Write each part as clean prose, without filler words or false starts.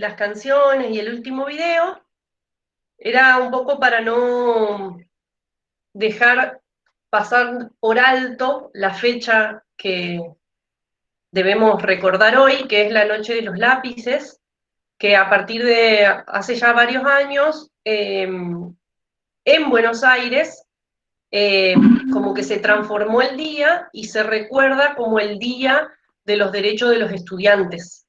las canciones y el último video, era un poco para no dejar pasar por alto la fecha que debemos recordar hoy, que es la Noche de los Lápices, que a partir de hace ya varios años, en Buenos Aires, eh, como que se transformó el día y se recuerda como el Día de los Derechos de los Estudiantes,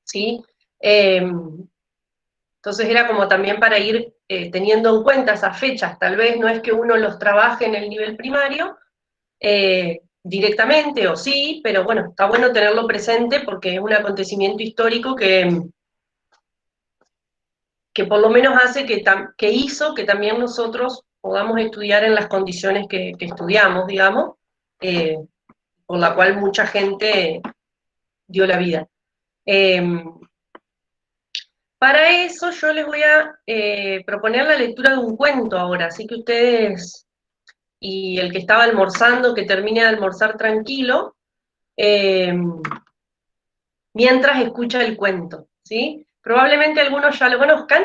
¿sí? Entonces era como también para ir teniendo en cuenta esas fechas, tal vez no es que uno los trabaje en el nivel primario directamente, o sí, pero bueno, está bueno tenerlo presente porque es un acontecimiento histórico que por lo menos hace que hizo que también nosotros podamos estudiar en las condiciones que estudiamos, digamos, eh, por la cual mucha gente dio la vida. Para eso yo les voy a proponer la lectura de un cuento ahora, así que ustedes y el que estaba almorzando, que termine de almorzar tranquilo, eh, mientras escucha el cuento, ¿sí? Probablemente algunos ya lo conozcan,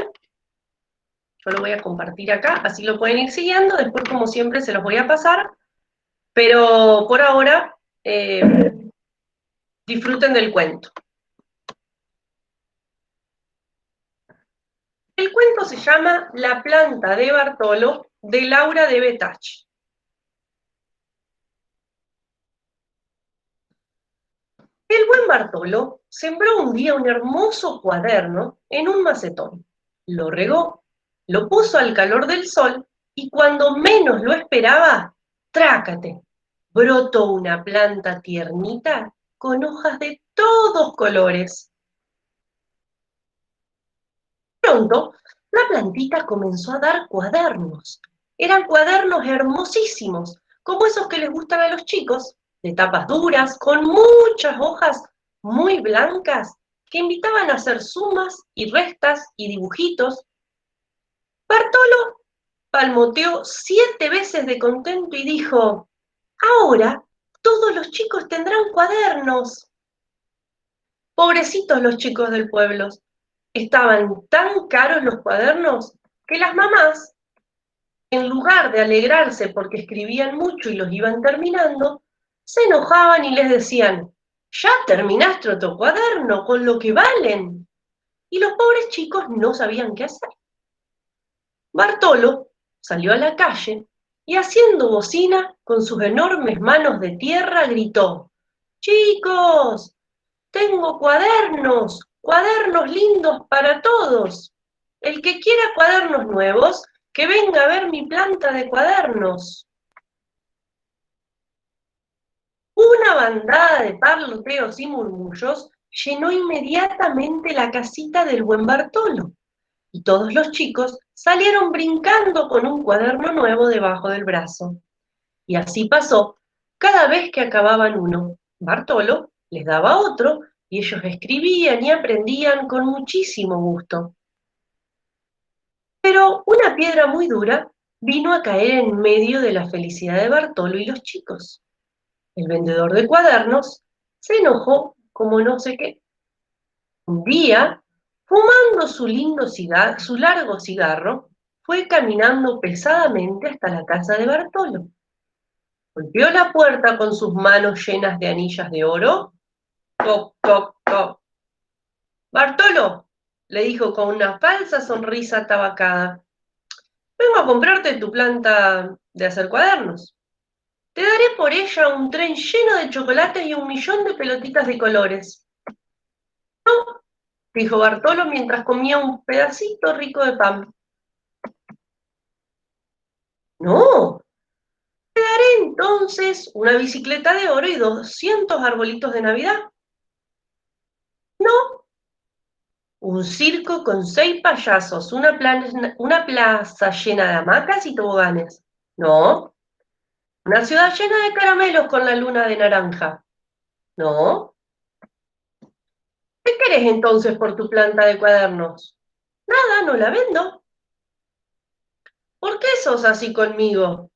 yo lo voy a compartir acá, así lo pueden ir siguiendo, después como siempre se los voy a pasar, pero por ahora disfruten del cuento. El cuento se llama La planta de Bartolo, de Laura de Betach. El buen Bartolo sembró un día un hermoso cuaderno en un macetón. Lo regó, lo puso al calor del sol y cuando menos lo esperaba, trácate, brotó una planta tiernita con hojas de todos colores. Pronto, la plantita comenzó a dar cuadernos. Eran cuadernos hermosísimos, como esos que les gustan a los chicos, de tapas duras, con muchas hojas muy blancas, que invitaban a hacer sumas y restas y dibujitos. Bartolo palmoteó 7 veces de contento y dijo, ahora todos los chicos tendrán cuadernos. Pobrecitos los chicos del pueblo, estaban tan caros los cuadernos que las mamás, en lugar de alegrarse porque escribían mucho y los iban terminando, se enojaban y les decían, ya terminaste otro cuaderno con lo que valen. Y los pobres chicos no sabían qué hacer. Bartolo salió a la calle y haciendo bocina con sus enormes manos de tierra gritó, chicos, tengo cuadernos, cuadernos lindos para todos. El que quiera cuadernos nuevos, que venga a ver mi planta de cuadernos. Una bandada de parloteos y murmullos llenó inmediatamente la casita del buen Bartolo, y todos los chicos salieron brincando con un cuaderno nuevo debajo del brazo. Y así pasó, cada vez que acababan uno, Bartolo les daba otro, y ellos escribían y aprendían con muchísimo gusto. Pero una piedra muy dura vino a caer en medio de la felicidad de Bartolo y los chicos. El vendedor de cuadernos se enojó como no sé qué. Un día, fumando su largo cigarro, fue caminando pesadamente hasta la casa de Bartolo. Golpeó la puerta con sus manos llenas de anillas de oro. Toc, toc, toc. Bartolo, le dijo con una falsa sonrisa tabacada, vengo a comprarte tu planta de hacer cuadernos. Te daré por ella un tren lleno de chocolates y 1.000.000 de pelotitas de colores. No, dijo Bartolo mientras comía un pedacito rico de pan. No, te daré entonces una bicicleta de oro y 200 arbolitos de Navidad. No, un circo con 6 payasos, una plaza llena de hamacas y toboganes. No, una ciudad llena de caramelos con la luna de naranja. No. ¿Qué querés entonces por tu planta de cuadernos? Nada, no la vendo. ¿Por qué sos así conmigo?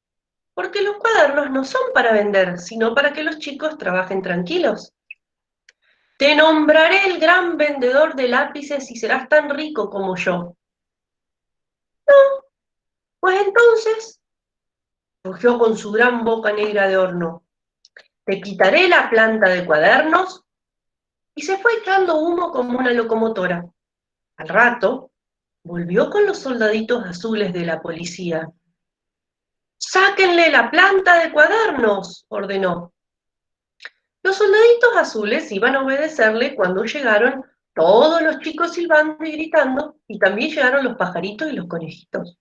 Porque los cuadernos no son para vender, sino para que los chicos trabajen tranquilos. Te nombraré el gran vendedor de lápices y serás tan rico como yo. Pues entonces, rugió con su gran boca negra de horno, te quitaré la planta de cuadernos, y se fue echando humo como una locomotora. Al rato, volvió con los soldaditos azules de la policía. ¡Sáquenle la planta de cuadernos!, ordenó. Los soldaditos azules iban a obedecerle cuando llegaron todos los chicos silbando y gritando, y también llegaron los pajaritos y los conejitos.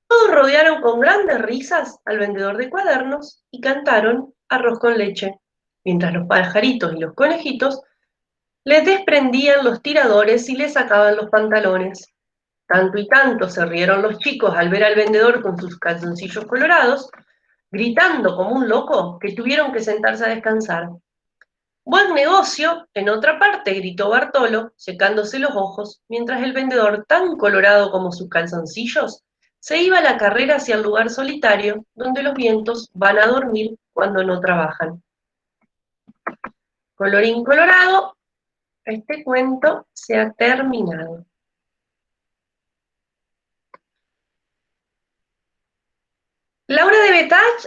Todos rodearon con grandes risas al vendedor de cuadernos y cantaron arroz con leche, mientras los pajaritos y los conejitos les desprendían los tiradores y les sacaban los pantalones. Tanto y tanto se rieron los chicos al ver al vendedor con sus calzoncillos colorados, gritando como un loco, que tuvieron que sentarse a descansar. Buen negocio, en otra parte, gritó Bartolo, secándose los ojos, mientras el vendedor, tan colorado como sus calzoncillos, se iba a la carrera hacia el lugar solitario donde los vientos van a dormir cuando no trabajan. Colorín colorado, este cuento se ha terminado. La obra de Betach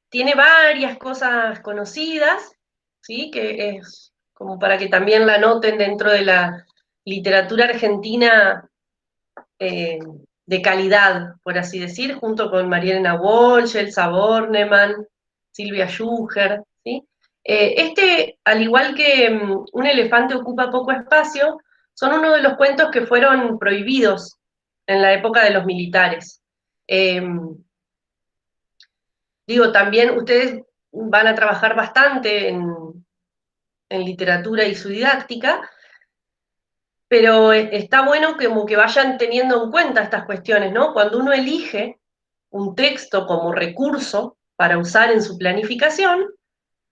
tiene varias cosas conocidas, ¿sí? Que es como para que también la noten dentro de la literatura argentina eh, de calidad, por así decir, junto con Marielena Walsh, Elsa Bornemann, Silvia Schuher, ¿sí? Al igual que Un elefante ocupa poco espacio, son uno de los cuentos que fueron prohibidos en la época de los militares. Eh, Digo, también ustedes van a trabajar bastante en literatura y su didáctica, pero está bueno como que vayan teniendo en cuenta estas cuestiones, ¿no? Cuando uno elige un texto como recurso para usar en su planificación,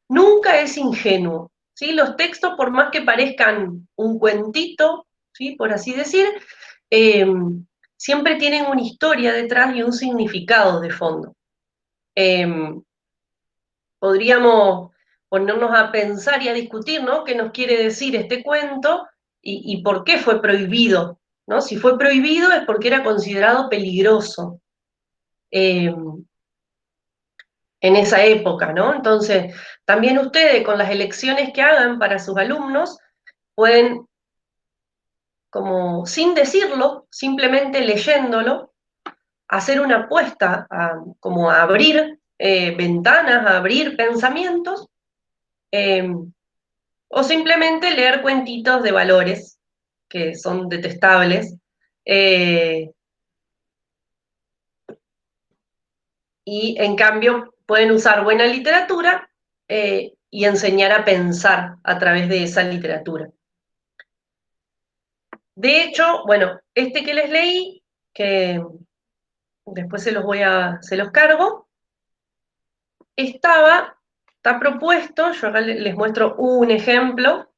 nunca es ingenuo, ¿sí? Los textos, por más que parezcan un cuentito, ¿sí? Por así decir, eh, siempre tienen una historia detrás y un significado de fondo. Podríamos ponernos a pensar y a discutir, ¿no? ¿Qué nos quiere decir este cuento y por qué fue prohibido? ¿No? Si fue prohibido es porque era considerado peligroso en esa época, ¿no? Entonces, también ustedes con las elecciones que hagan para sus alumnos pueden, como sin decirlo, simplemente leyéndolo, hacer una apuesta como a abrir ventanas, a abrir pensamientos, eh, o simplemente leer cuentitos de valores que son detestables, eh, y en cambio pueden usar buena literatura y enseñar a pensar a través de esa literatura. De hecho, bueno, este que les leí, que después se los cargo, está propuesto, yo acá les muestro un ejemplo,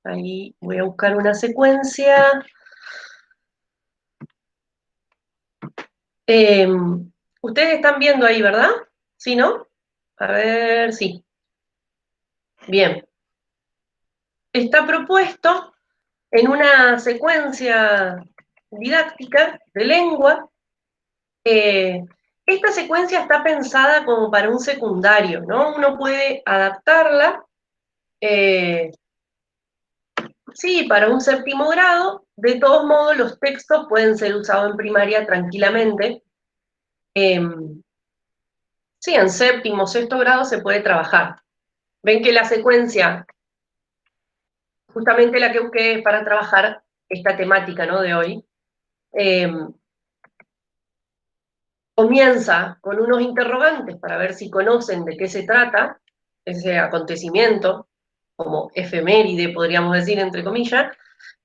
ahí voy a buscar una secuencia. Eh, Ustedes están viendo ahí, ¿verdad? ¿Sí, no? A ver, sí. Bien. Está propuesto en una secuencia didáctica de lengua. eh, Esta secuencia está pensada como para un secundario, ¿no? Uno puede adaptarla, eh, sí, para un séptimo grado. De todos modos, los textos pueden ser usados en primaria tranquilamente. Eh, sí, en séptimo, sexto grado se puede trabajar. Ven que la secuencia, justamente la que busqué para trabajar esta temática, ¿no? De hoy, eh, comienza con unos interrogantes para ver si conocen de qué se trata ese acontecimiento, como efeméride, podríamos decir, entre comillas,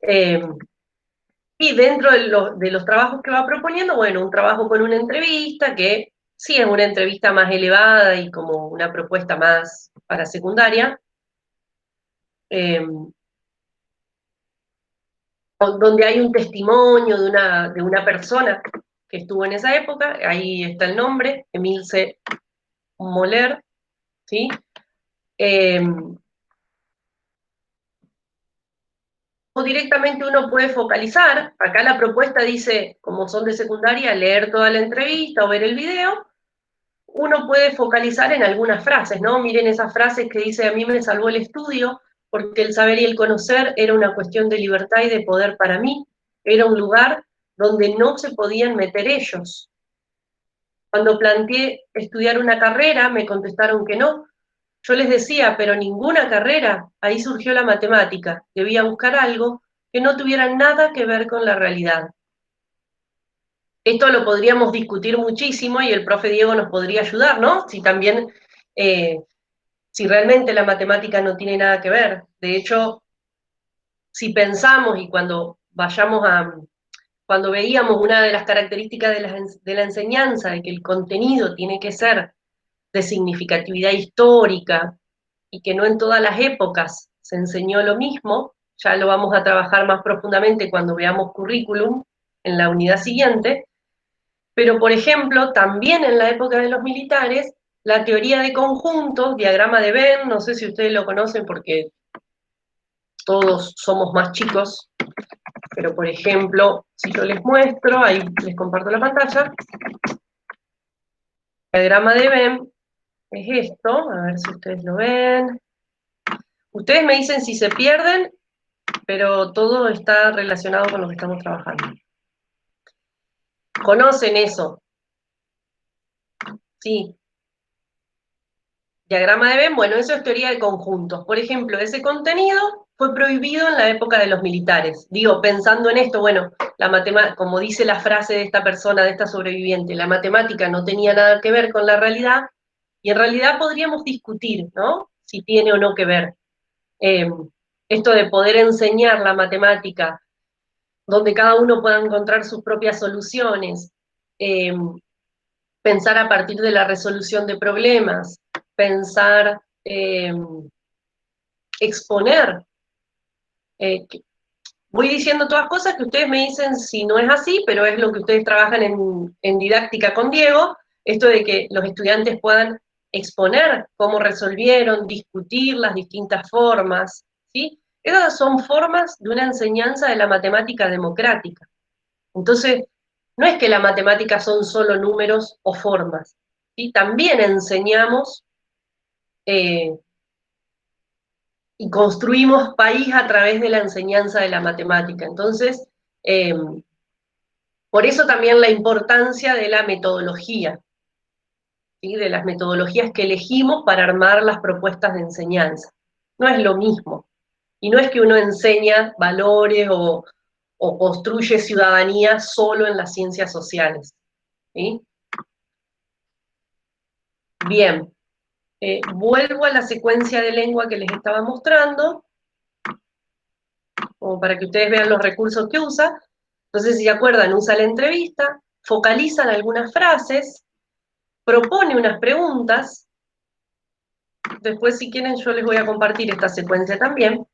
eh, y dentro de los trabajos que va proponiendo, bueno, un trabajo con una entrevista, que sí es una entrevista más elevada y como una propuesta más para secundaria, eh, donde hay un testimonio de una persona que estuvo en esa época, ahí está el nombre, Emilce Moller, ¿sí? o directamente uno puede focalizar. Acá la propuesta dice, como son de secundaria, leer toda la entrevista o ver el video. Uno puede focalizar en algunas frases, ¿no? Miren esas frases que dice, a mí me salvó el estudio, porque el saber y el conocer era una cuestión de libertad y de poder para mí. Era un lugar donde no se podían meter ellos. Cuando planteé estudiar una carrera, me contestaron que no. Yo les decía, pero ninguna carrera. Ahí surgió la matemática. Debía buscar algo que no tuviera nada que ver con la realidad. Esto lo podríamos discutir muchísimo y el profe Diego nos podría ayudar, ¿no? Si también, si realmente la matemática no tiene nada que ver. De hecho, si pensamos y cuando veíamos una de las características de la enseñanza, de que el contenido tiene que ser de significatividad histórica y que no en todas las épocas se enseñó lo mismo, ya lo vamos a trabajar más profundamente cuando veamos currículum en la unidad siguiente, pero por ejemplo, también en la época de los militares, la teoría de conjuntos, diagrama de Venn, no sé si ustedes lo conocen porque todos somos más chicos, pero por ejemplo, si yo les muestro, ahí les comparto la pantalla, el diagrama de Venn es esto, a ver si ustedes lo ven. Ustedes me dicen si se pierden, pero todo está relacionado con lo que estamos trabajando. ¿Conocen eso? Sí. Diagrama de Venn, bueno, eso es teoría de conjuntos. Por ejemplo, ese contenido fue prohibido en la época de los militares. Digo, pensando en esto, bueno, como dice la frase de esta persona, de esta sobreviviente, la matemática no tenía nada que ver con la realidad, y en realidad podríamos discutir, ¿no? Si tiene o no que ver. Esto de poder enseñar la matemática, donde cada uno pueda encontrar sus propias soluciones, pensar a partir de la resolución de problemas, pensar, exponer. Voy diciendo todas cosas que ustedes me dicen si no es así, pero es lo que ustedes trabajan en didáctica con Diego, esto de que los estudiantes puedan exponer cómo resolvieron, discutir las distintas formas, ¿sí? Esas son formas de una enseñanza de la matemática democrática. Entonces, no es que la matemática son solo números o formas, ¿sí? También enseñamos eh, y construimos país a través de la enseñanza de la matemática. Entonces, eh, por eso también la importancia de la metodología, ¿sí? De las metodologías que elegimos para armar las propuestas de enseñanza. No es lo mismo. Y no es que uno enseña valores o construye ciudadanía solo en las ciencias sociales. ¿Sí? Bien, vuelvo a la secuencia de lengua que les estaba mostrando, como para que ustedes vean los recursos que usa. Entonces, si se acuerdan, usa la entrevista, focalizan algunas frases, propone unas preguntas, después si quieren yo les voy a compartir esta secuencia también,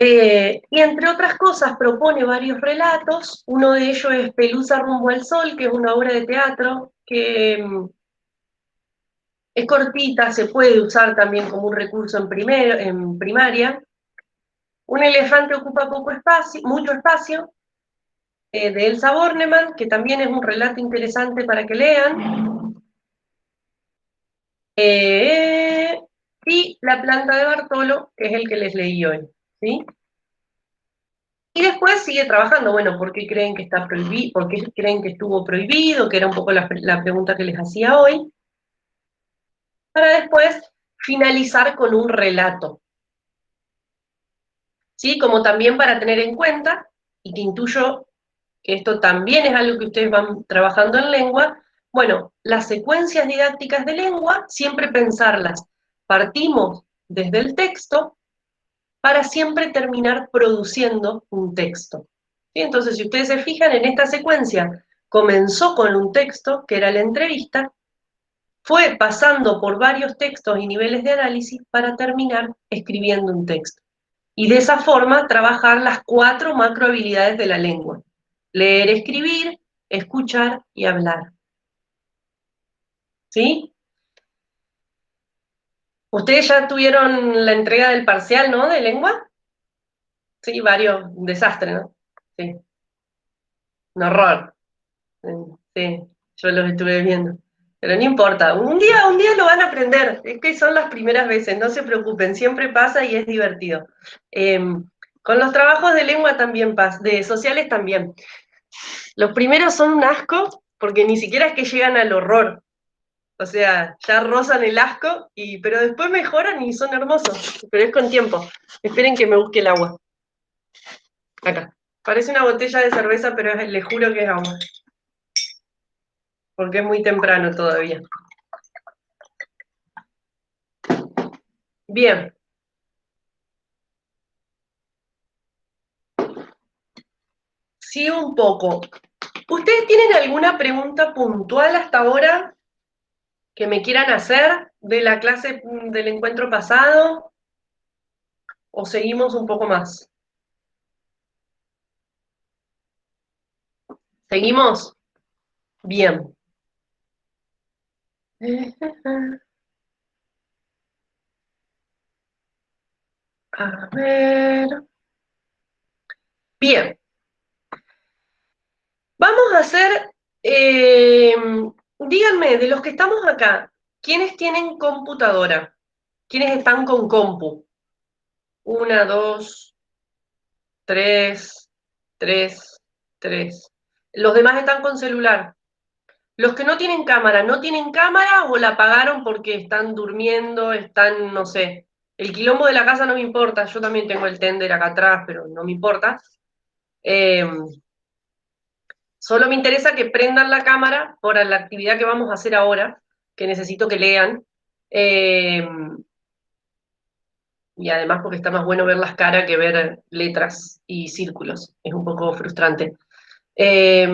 y entre otras cosas propone varios relatos, uno de ellos es Pelusa rumbo al sol, que es una obra de teatro que es cortita, se puede usar también como un recurso en primaria. Un elefante ocupa mucho espacio, de Elsa Bornemann, que también es un relato interesante para que lean. Y La planta de Bartolo, que es el que les leí hoy. ¿Sí? Y después sigue trabajando, bueno, ¿por qué creen que está prohibido? ¿Por qué creen que estuvo prohibido? Que era un poco la pregunta que les hacía hoy. Para después finalizar con un relato. ¿Sí? Como también para tener en cuenta, y que intuyo que esto también es algo que ustedes van trabajando en lengua, bueno, las secuencias didácticas de lengua, siempre pensarlas. Partimos desde el texto para siempre terminar produciendo un texto. ¿Sí? Entonces, si ustedes se fijan en esta secuencia, comenzó con un texto, que era la entrevista, fue pasando por varios textos y niveles de análisis para terminar escribiendo un texto. Y de esa forma trabajar las 4 macrohabilidades de la lengua: leer, escribir, escuchar y hablar. ¿Sí? Ustedes ya tuvieron la entrega del parcial, ¿no? De lengua. Sí, varios, un desastre, ¿no? Sí, un horror. Sí, yo los estuve viendo. Pero no importa, un día lo van a aprender. Es que son las primeras veces, no se preocupen, siempre pasa y es divertido. Con los trabajos de lengua también pasa, de sociales también. Los primeros son un asco, porque ni siquiera es que llegan al horror. O sea, ya rozan el asco, pero después mejoran y son hermosos. Pero es con tiempo. Esperen que me busque el agua. Acá. Parece una botella de cerveza, pero les juro que es agua. Porque es muy temprano todavía. Bien. Sí, un poco. ¿Ustedes tienen alguna pregunta puntual hasta ahora que me quieran hacer de la clase del encuentro pasado? ¿O seguimos un poco más? ¿Seguimos? Bien. A ver. Bien. Vamos a hacer, díganme, de los que estamos acá, ¿quiénes tienen computadora? ¿Quiénes están con compu? Una, dos, tres, tres, tres. Los demás están con celular. Los que no tienen cámara, ¿no tienen cámara o la apagaron porque están durmiendo, están, no sé? El quilombo de la casa no me importa, yo también tengo el tender acá atrás, pero no me importa. Eh, Solo me interesa que prendan la cámara para la actividad que vamos a hacer ahora, que necesito que lean. Eh, y además porque está más bueno ver las caras que ver letras y círculos. Es un poco frustrante. Eh,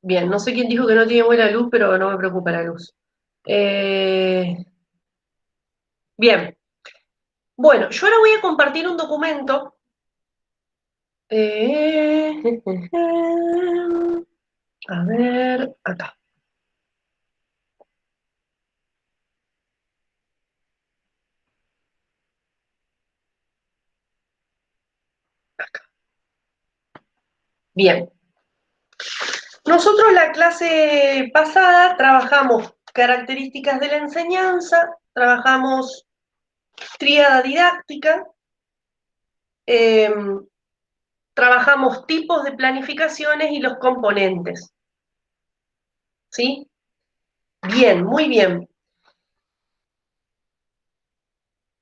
Bien, no sé quién dijo que no tiene buena luz, pero no me preocupa la luz. Eh, Bien, bueno, yo ahora voy a compartir un documento. Eh, a ver, acá. Bien, nosotros la clase pasada trabajamos características de la enseñanza, trabajamos tríada didáctica, eh, trabajamos tipos de planificaciones y los componentes. ¿Sí? Bien, muy bien.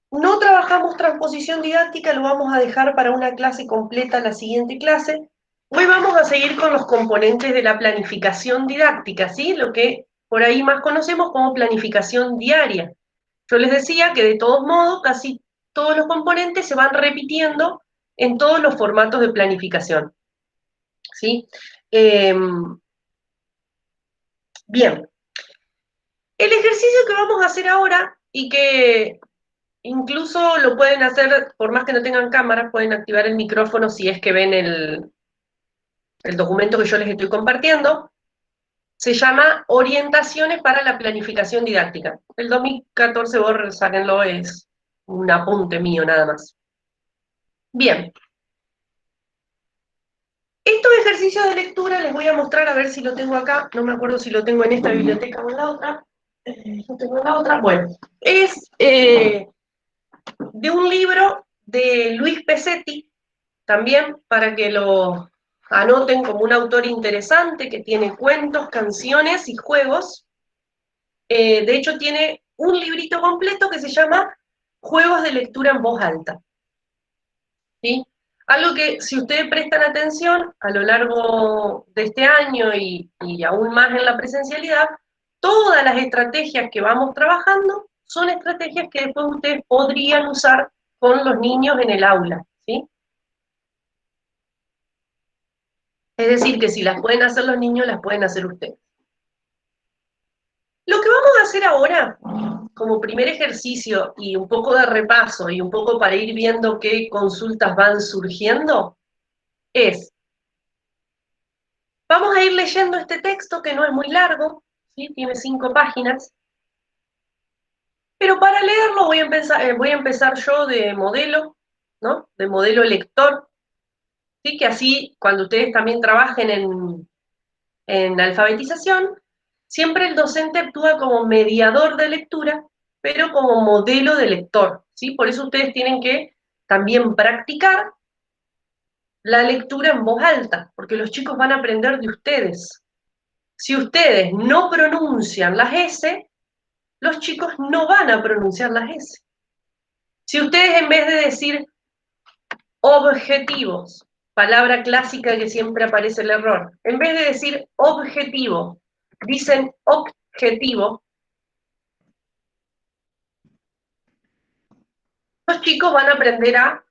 No trabajamos transposición didáctica, lo vamos a dejar para una clase completa, la siguiente clase. Hoy vamos a seguir con los componentes de la planificación didáctica, ¿sí? Lo que por ahí más conocemos como planificación diaria. Yo les decía que de todos modos casi todos los componentes se van repitiendo en todos los formatos de planificación, ¿sí? Eh, Bien, el ejercicio que vamos a hacer ahora y que incluso lo pueden hacer, por más que no tengan cámara, pueden activar el micrófono si es que ven el documento que yo les estoy compartiendo. Se llama Orientaciones para la Planificación Didáctica. El 2014, vos sáquenlo, es un apunte mío nada más. Bien, estos ejercicios de lectura les voy a mostrar a ver si lo tengo acá. No me acuerdo si lo tengo en esta biblioteca o en la otra. Lo tengo en la otra. Bueno, es de un libro de Luis Pesetti, también para que lo anoten como un autor interesante que tiene cuentos, canciones y juegos. De hecho, tiene un librito completo que se llama Juegos de lectura en voz alta. ¿Sí? Algo que si ustedes prestan atención a lo largo de este año y aún más en la presencialidad, todas las estrategias que vamos trabajando son estrategias que después ustedes podrían usar con los niños en el aula, ¿sí? Es decir, que si las pueden hacer los niños, las pueden hacer ustedes. Lo que vamos a hacer ahora, como primer ejercicio y un poco de repaso y un poco para ir viendo qué consultas van surgiendo, es, vamos a ir leyendo este texto que no es muy largo, ¿sí? Tiene 5 páginas, Pero para leerlo voy a empezar yo de modelo, ¿no? De modelo lector, ¿sí? Que así cuando ustedes también trabajen en alfabetización, siempre el docente actúa como mediador de lectura, pero como modelo de lector, ¿sí? Por eso ustedes tienen que también practicar la lectura en voz alta, porque los chicos van a aprender de ustedes. Si ustedes no pronuncian las S, los chicos no van a pronunciar las S. Si ustedes en vez de decir objetivos, palabra clásica que siempre aparece el error, en vez de decir objetivo, dicen objetivo, los chicos van a aprender a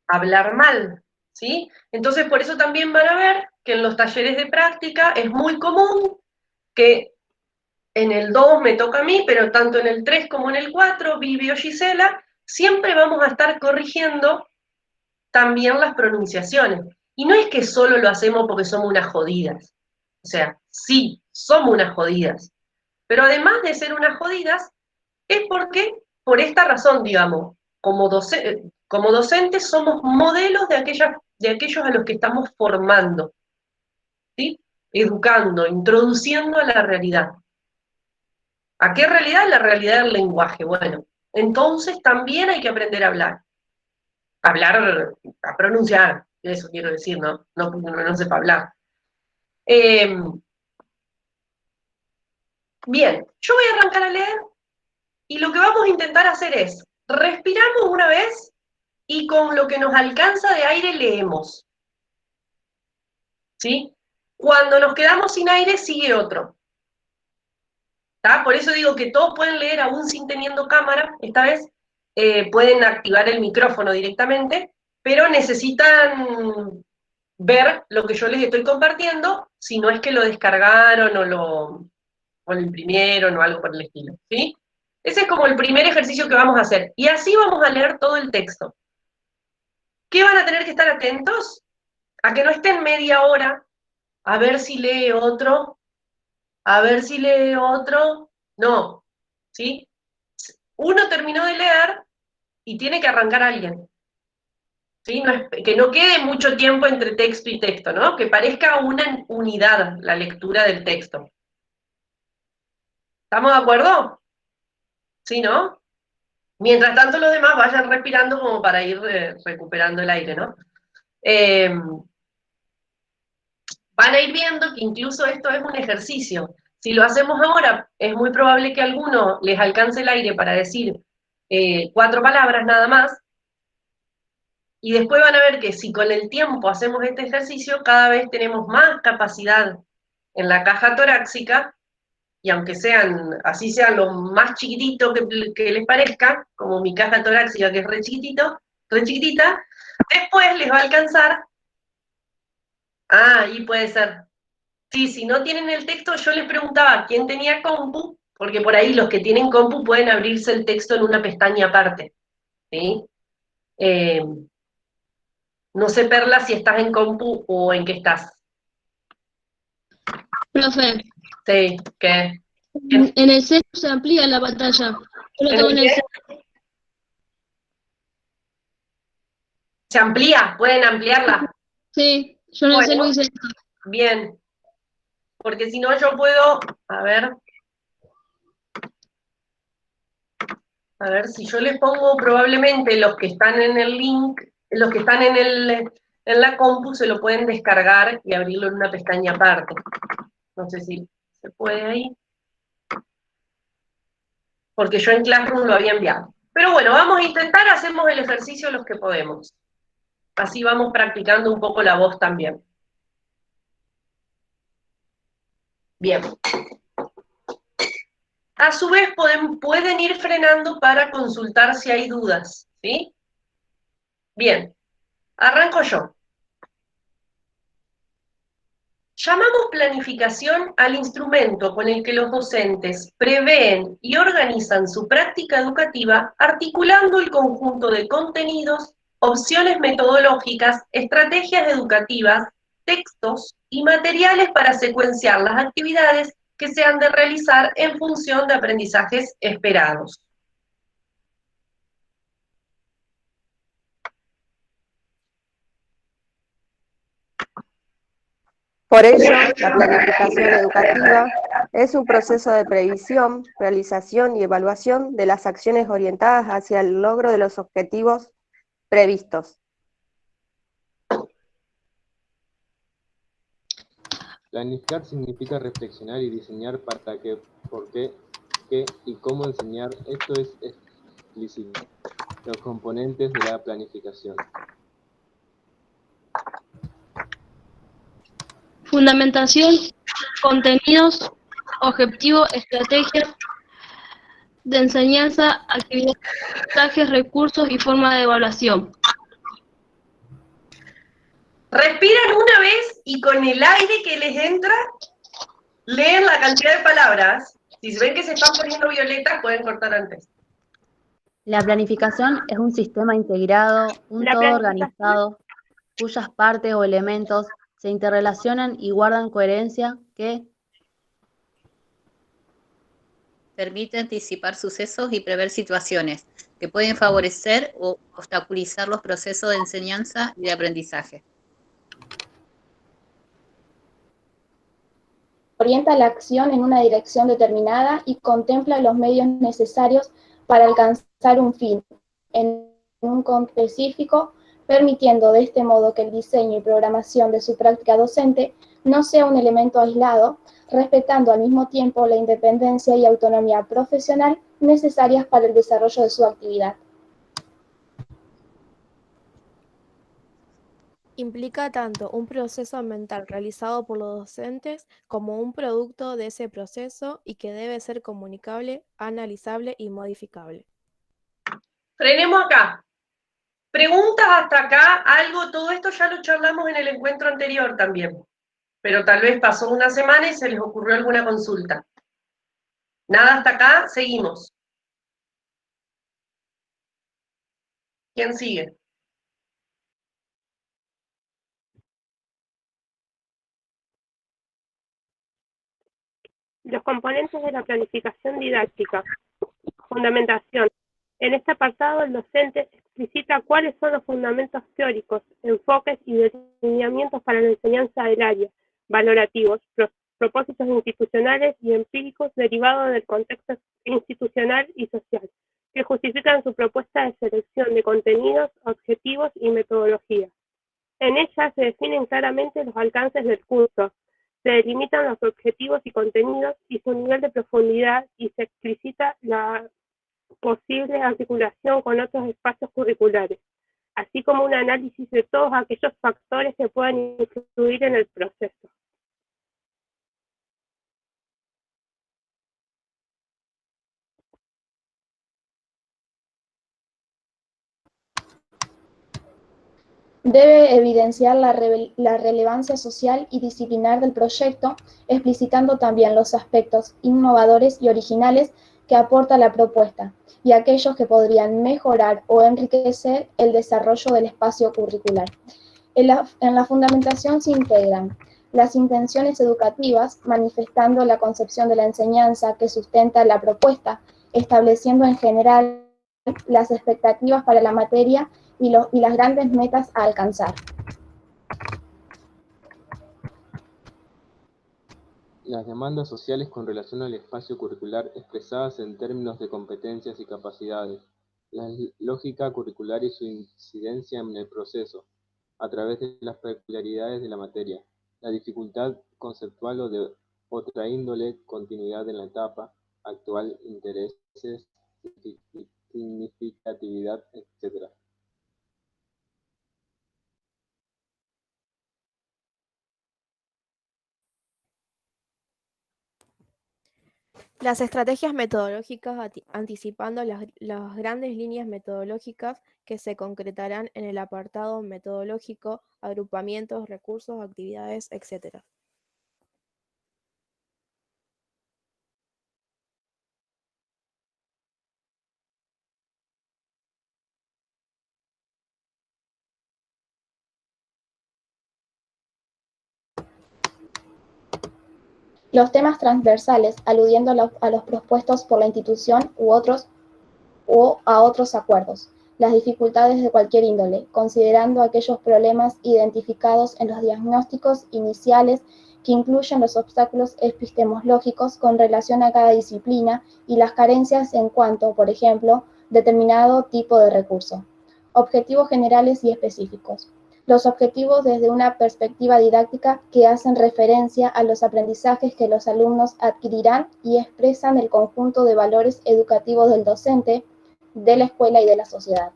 hablar mal, ¿sí? Entonces, por eso también van a ver que en los talleres de práctica es muy común que en el 2 me toca a mí, pero tanto en el 3 como en el 4, Vivi o Gisela, siempre vamos a estar corrigiendo también las pronunciaciones. Y no es que solo lo hacemos porque somos unas jodidas. O sea, sí, somos unas jodidas. Pero además de ser unas jodidas, es porque, por esta razón, digamos, como docentes somos modelos de aquellos a los que estamos formando, ¿sí? Educando, introduciendo a la realidad. ¿A qué realidad? La realidad del lenguaje. Bueno, entonces también hay que aprender a hablar. Hablar, a pronunciar, eso quiero decir, ¿no? No sepa hablar. Bien, yo voy a arrancar a leer y lo que vamos a intentar hacer es, respiramos una vez y con lo que nos alcanza de aire leemos, ¿sí? Cuando nos quedamos sin aire sigue otro, ¿tá? Por eso digo que todos pueden leer aún sin teniendo cámara, esta vez pueden activar el micrófono directamente, pero necesitan ver lo que yo les estoy compartiendo, si no es que lo descargaron o lo imprimieron o algo por el estilo, ¿sí? Ese es como el primer ejercicio que vamos a hacer. Y así vamos a leer todo el texto. ¿Qué van a tener que estar atentos? A que no estén media hora, a ver si lee otro, a ver si lee otro. No, ¿sí? Uno terminó de leer y tiene que arrancar a alguien. ¿Sí? Que no quede mucho tiempo entre texto y texto, ¿no? Que parezca una unidad la lectura del texto. ¿Estamos de acuerdo? ¿Sí, no? Mientras tanto los demás vayan respirando como para ir recuperando el aire, ¿no? Van a ir viendo que incluso esto es un ejercicio. Si lo hacemos ahora, es muy probable que a alguno les alcance el aire para decir 4 palabras nada más, y después van a ver que si con el tiempo hacemos este ejercicio, cada vez tenemos más capacidad en la caja torácica, y aunque así sean los más chiquititos que les parezca, como mi caja torácica que es re chiquitita, después les va a alcanzar. Ah, ahí puede ser. Sí, si no tienen el texto, yo les preguntaba quién tenía compu, porque por ahí los que tienen compu pueden abrirse el texto en una pestaña aparte, ¿sí? Eh, no sé, Perla, si estás en compu o en qué estás. Profe, Sí, ¿qué? en el celu se amplía la pantalla. Yo lo ¿En tengo el en el qué? celu. ¿Se amplía? ¿Pueden ampliarla? Sí, yo en el celu Bueno, hice esto. bien, porque si no yo puedo, a ver, si yo les pongo probablemente los que están en el link, los que están en la compu se lo pueden descargar y abrirlo en una pestaña aparte. No sé si se puede ahí, porque yo en Classroom lo había enviado. Pero bueno, vamos a intentar, hacemos el ejercicio los que podemos. Así vamos practicando un poco la voz también. Bien. A su vez pueden ir frenando para consultar si hay dudas, ¿sí? Bien, arranco yo. Llamamos planificación al instrumento con el que los docentes prevén y organizan su práctica educativa articulando el conjunto de contenidos, opciones metodológicas, estrategias educativas, textos y materiales para secuenciar las actividades que se han de realizar en función de aprendizajes esperados. Por ello, la planificación educativa es un proceso de previsión, realización y evaluación de las acciones orientadas hacia el logro de los objetivos previstos. Planificar significa reflexionar y diseñar para qué, por qué, y cómo enseñar. Esto es explícito. Los componentes de la planificación. Fundamentación, contenidos, objetivo, estrategias de enseñanza, actividades, recursos y forma de evaluación. Respiran una vez y con el aire que les entra, leen la cantidad de palabras. Si ven que se están poniendo violetas, pueden cortar antes. La planificación es un sistema integrado, un todo organizado, cuyas partes o elementos se interrelacionan y guardan coherencia que permite anticipar sucesos y prever situaciones que pueden favorecer o obstaculizar los procesos de enseñanza y de aprendizaje. Orienta la acción en una dirección determinada y contempla los medios necesarios para alcanzar un fin en un contexto específico, permitiendo de este modo que el diseño y programación de su práctica docente no sea un elemento aislado, respetando al mismo tiempo la independencia y autonomía profesional necesarias para el desarrollo de su actividad. Implica tanto un proceso mental realizado por los docentes como un producto de ese proceso y que debe ser comunicable, analizable y modificable. Frenemos acá. Preguntas hasta acá, algo, todo esto ya lo charlamos en el encuentro anterior también, pero tal vez pasó una semana y se les ocurrió alguna consulta. Nada hasta acá, seguimos. ¿Quién sigue? Los componentes de la planificación didáctica. Fundamentación. En este apartado, el docente explicita cuáles son los fundamentos teóricos, enfoques y delineamientos para la enseñanza del área, valorativos, propósitos institucionales y empíricos derivados del contexto institucional y social, que justifican su propuesta de selección de contenidos, objetivos y metodología. En ella se definen claramente los alcances del curso, se delimitan los objetivos y contenidos y su nivel de profundidad y se explicita la posible articulación con otros espacios curriculares, así como un análisis de todos aquellos factores que puedan influir en el proceso. Debe evidenciar la relevancia social y disciplinar del proyecto, explicitando también los aspectos innovadores y originales que aporta la propuesta y aquellos que podrían mejorar o enriquecer el desarrollo del espacio curricular. En la fundamentación se integran las intenciones educativas, manifestando la concepción de la enseñanza que sustenta la propuesta, estableciendo en general las expectativas para la materia y las grandes metas a alcanzar. Las demandas sociales con relación al espacio curricular expresadas en términos de competencias y capacidades, la lógica curricular y su incidencia en el proceso, a través de las peculiaridades de la materia, la dificultad conceptual o de otra índole, continuidad en la etapa actual, intereses, significatividad, etc. Las estrategias metodológicas anticipando las grandes líneas metodológicas que se concretarán en el apartado metodológico, agrupamientos, recursos, actividades, etc. Los temas transversales, aludiendo a los propuestos por la institución u a otros acuerdos. las dificultades de cualquier índole, considerando aquellos problemas identificados en los diagnósticos iniciales que incluyen los obstáculos epistemológicos con relación a cada disciplina y las carencias en cuanto, por ejemplo, determinado tipo de recurso. Objetivos generales y específicos. Los objetivos desde una perspectiva didáctica que hacen referencia a los aprendizajes que los alumnos adquirirán y expresan el conjunto de valores educativos del docente, de la escuela y de la sociedad.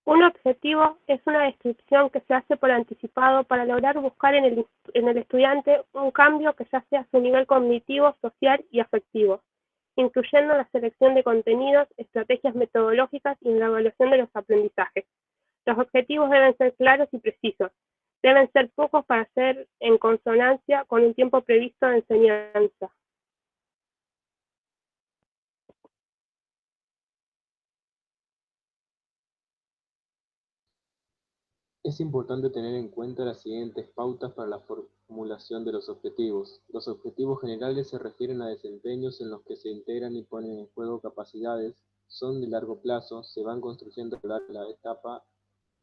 Un objetivo es una descripción que se hace por anticipado para lograr buscar en el estudiante un cambio que ya sea su nivel cognitivo, social y afectivo, incluyendo la selección de contenidos, estrategias metodológicas y la evaluación de los aprendizajes. Los objetivos deben ser claros y precisos. Deben ser pocos para ser en consonancia con un tiempo previsto de enseñanza. Es importante tener en cuenta las siguientes pautas para la formulación de los objetivos. Los objetivos generales se refieren a desempeños en los que se integran y ponen en juego capacidades, son de largo plazo, se van construyendo a lo largo de la etapa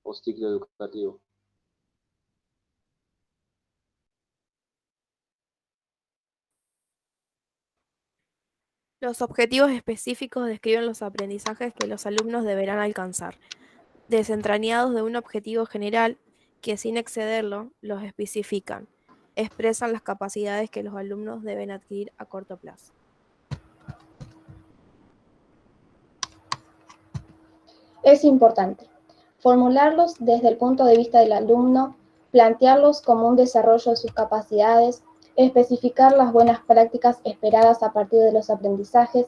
o ciclo educativo. Los objetivos específicos describen los aprendizajes que los alumnos deberán alcanzar, desentrañados de un objetivo general que, sin excederlo, los especifican. Expresan las capacidades que los alumnos deben adquirir a corto plazo. Es importante formularlos desde el punto de vista del alumno, plantearlos como un desarrollo de sus capacidades, especificar las buenas prácticas esperadas a partir de los aprendizajes,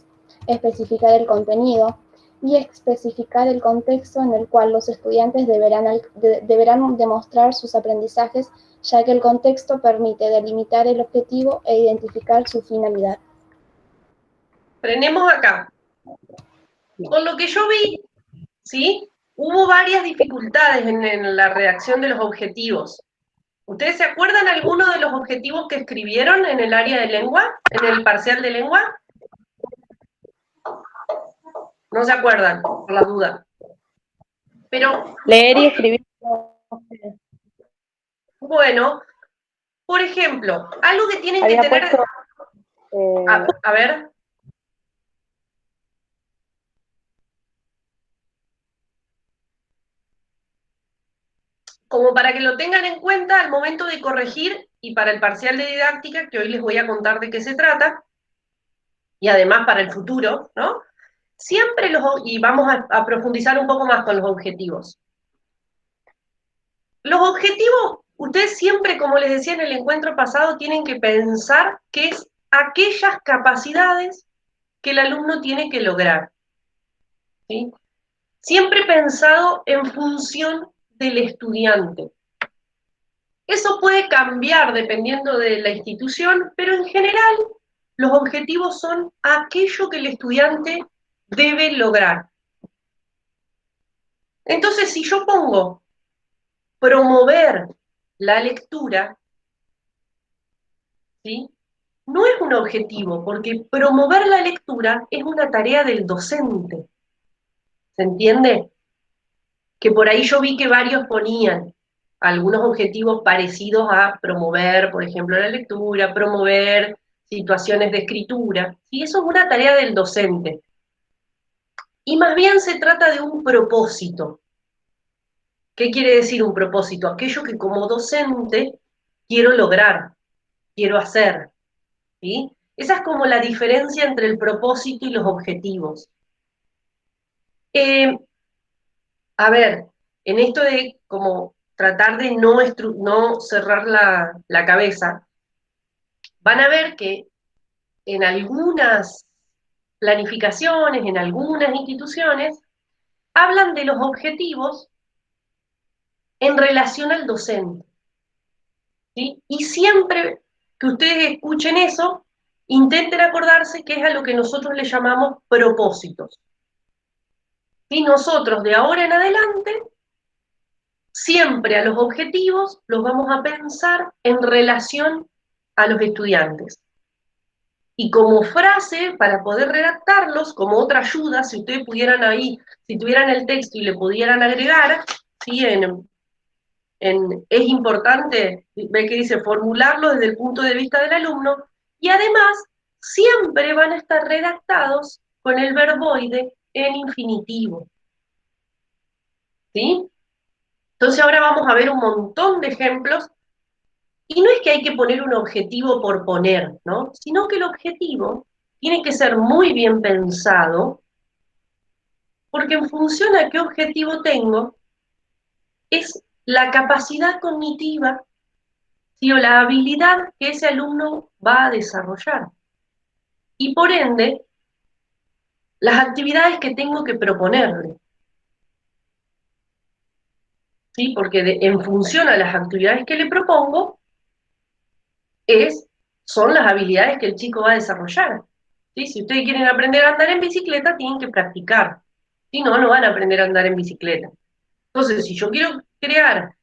especificar el contenido y especificar el contexto en el cual los estudiantes deberán demostrar sus aprendizajes, ya que el contexto permite delimitar el objetivo e identificar su finalidad. Frenemos acá. Con lo que yo vi, ¿sí? Hubo varias dificultades en la redacción de los objetivos. ¿Ustedes se acuerdan alguno de los objetivos que escribieron en el área de lengua, en el parcial de lengua? No se acuerdan, por la duda. Pero leer y escribir. Bueno, por ejemplo, algo que tienen que tener... A ver. Como para que lo tengan en cuenta al momento de corregir y para el parcial de didáctica, que hoy les voy a contar de qué se trata, y además para el futuro, ¿no? Siempre y vamos a profundizar un poco más con los objetivos. Los objetivos, ustedes siempre, como les decía en el encuentro pasado, tienen que pensar que es aquellas capacidades que el alumno tiene que lograr, ¿sí? Siempre pensado en función del estudiante. Eso puede cambiar dependiendo de la institución, pero en general los objetivos son aquello que el estudiante debe lograr. Entonces, si yo pongo promover la lectura, ¿sí? No es un objetivo, porque promover la lectura es una tarea del docente. ¿Se entiende? Que por ahí yo vi que varios ponían algunos objetivos parecidos a promover, por ejemplo, la lectura, promover situaciones de escritura, y eso es una tarea del docente. Y más bien se trata de un propósito. ¿Qué quiere decir un propósito? Aquello que como docente quiero lograr, quiero hacer, ¿sí? Esa es como la diferencia entre el propósito y los objetivos. A ver, en esto de como tratar de no cerrar la cabeza, van a ver que en algunas planificaciones, en algunas instituciones, hablan de los objetivos en relación al docente, ¿sí? Y siempre que ustedes escuchen eso, intenten acordarse que es a lo que nosotros le llamamos propósitos. Y nosotros de ahora en adelante siempre a los objetivos los vamos a pensar en relación a los estudiantes. Y como frase, para poder redactarlos, como otra ayuda, si ustedes pudieran ahí, si tuvieran el texto y le pudieran agregar, ¿sí? Es importante, ve que dice, formularlo desde el punto de vista del alumno, y además siempre van a estar redactados con el verboide en infinitivo. ¿Sí? Entonces ahora vamos a ver un montón de ejemplos, y no es que hay que poner un objetivo por poner, ¿no? Sino que el objetivo tiene que ser muy bien pensado, porque en función a qué objetivo tengo, es la capacidad cognitiva, ¿sí? O la habilidad que ese alumno va a desarrollar. Y por ende, las actividades que tengo que proponerle. ¿Sí? Porque en función a las actividades que le propongo, son las habilidades que el chico va a desarrollar. ¿Sí? Si ustedes quieren aprender a andar en bicicleta, tienen que practicar. Si no, no van a aprender a andar en bicicleta. Entonces, si yo quiero crear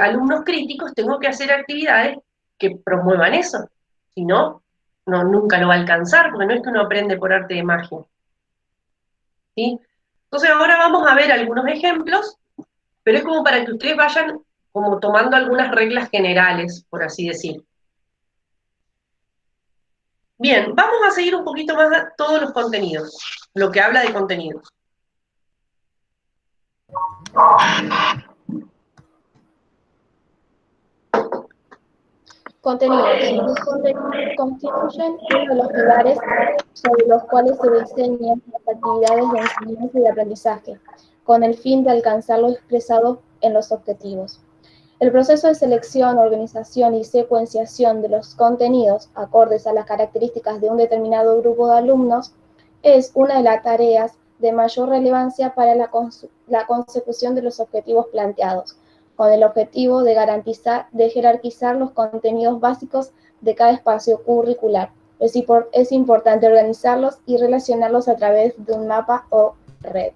alumnos críticos, tengo que hacer actividades que promuevan eso. Si no, nunca lo va a alcanzar, porque no es que uno aprende por arte de magia. ¿Sí? Entonces ahora vamos a ver algunos ejemplos, pero es como para que ustedes vayan como tomando algunas reglas generales, por así decir. Bien, vamos a seguir un poquito más todos los contenidos, lo que habla de contenidos. Contenidos. Los contenidos constituyen uno de los pilares sobre los cuales se diseñan las actividades de enseñanza y de aprendizaje, con el fin de alcanzar lo expresado en los objetivos. El proceso de selección, organización y secuenciación de los contenidos acordes a las características de un determinado grupo de alumnos es una de las tareas de mayor relevancia para la consecución de los objetivos planteados, con el objetivo de jerarquizar los contenidos básicos de cada espacio curricular. Es importante organizarlos y relacionarlos a través de un mapa o red.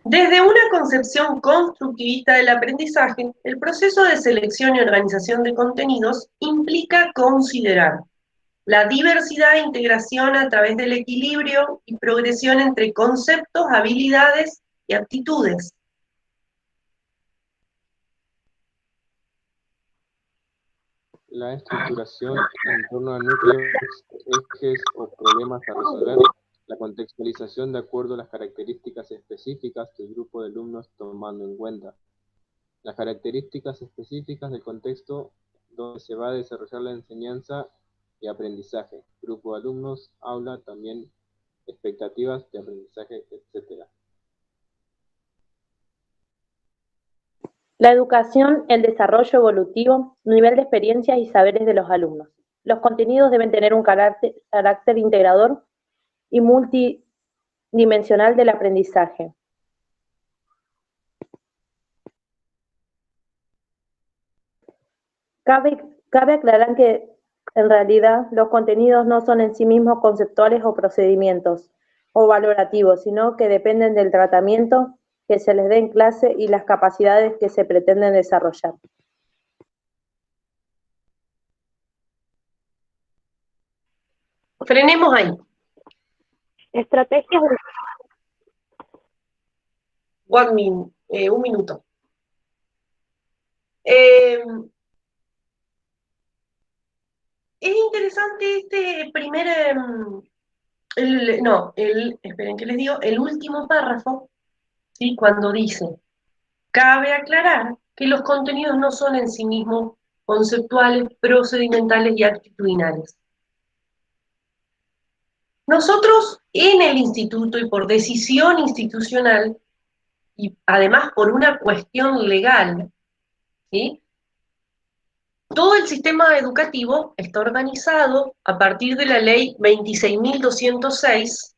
Desde una concepción constructivista del aprendizaje, el proceso de selección y organización de contenidos implica considerar la diversidad e integración a través del equilibrio y progresión entre conceptos, habilidades y aptitudes. La estructuración en torno a núcleos, ejes o problemas a resolver, la contextualización de acuerdo a las características específicas del grupo de alumnos tomando en cuenta las características específicas del contexto donde se va a desarrollar la enseñanza y aprendizaje, grupo de alumnos, aula, también expectativas de aprendizaje, etc. La educación, el desarrollo evolutivo, nivel de experiencias y saberes de los alumnos. Los contenidos deben tener un carácter integrador y multidimensional del aprendizaje. Cabe aclarar que, en realidad, los contenidos no son en sí mismos conceptuales o procedimientos o valorativos, sino que dependen del tratamiento que se les dé en clase y las capacidades que se pretenden desarrollar. Frenemos ahí. Estrategias de... Un minuto. Es interesante este primer, esperen que les digo, el último párrafo, ¿sí? Cuando dice, cabe aclarar que los contenidos no son en sí mismos conceptuales, procedimentales y actitudinales. Nosotros en el instituto y por decisión institucional, y además por una cuestión legal, ¿sí? Todo el sistema educativo está organizado a partir de la ley 26.206,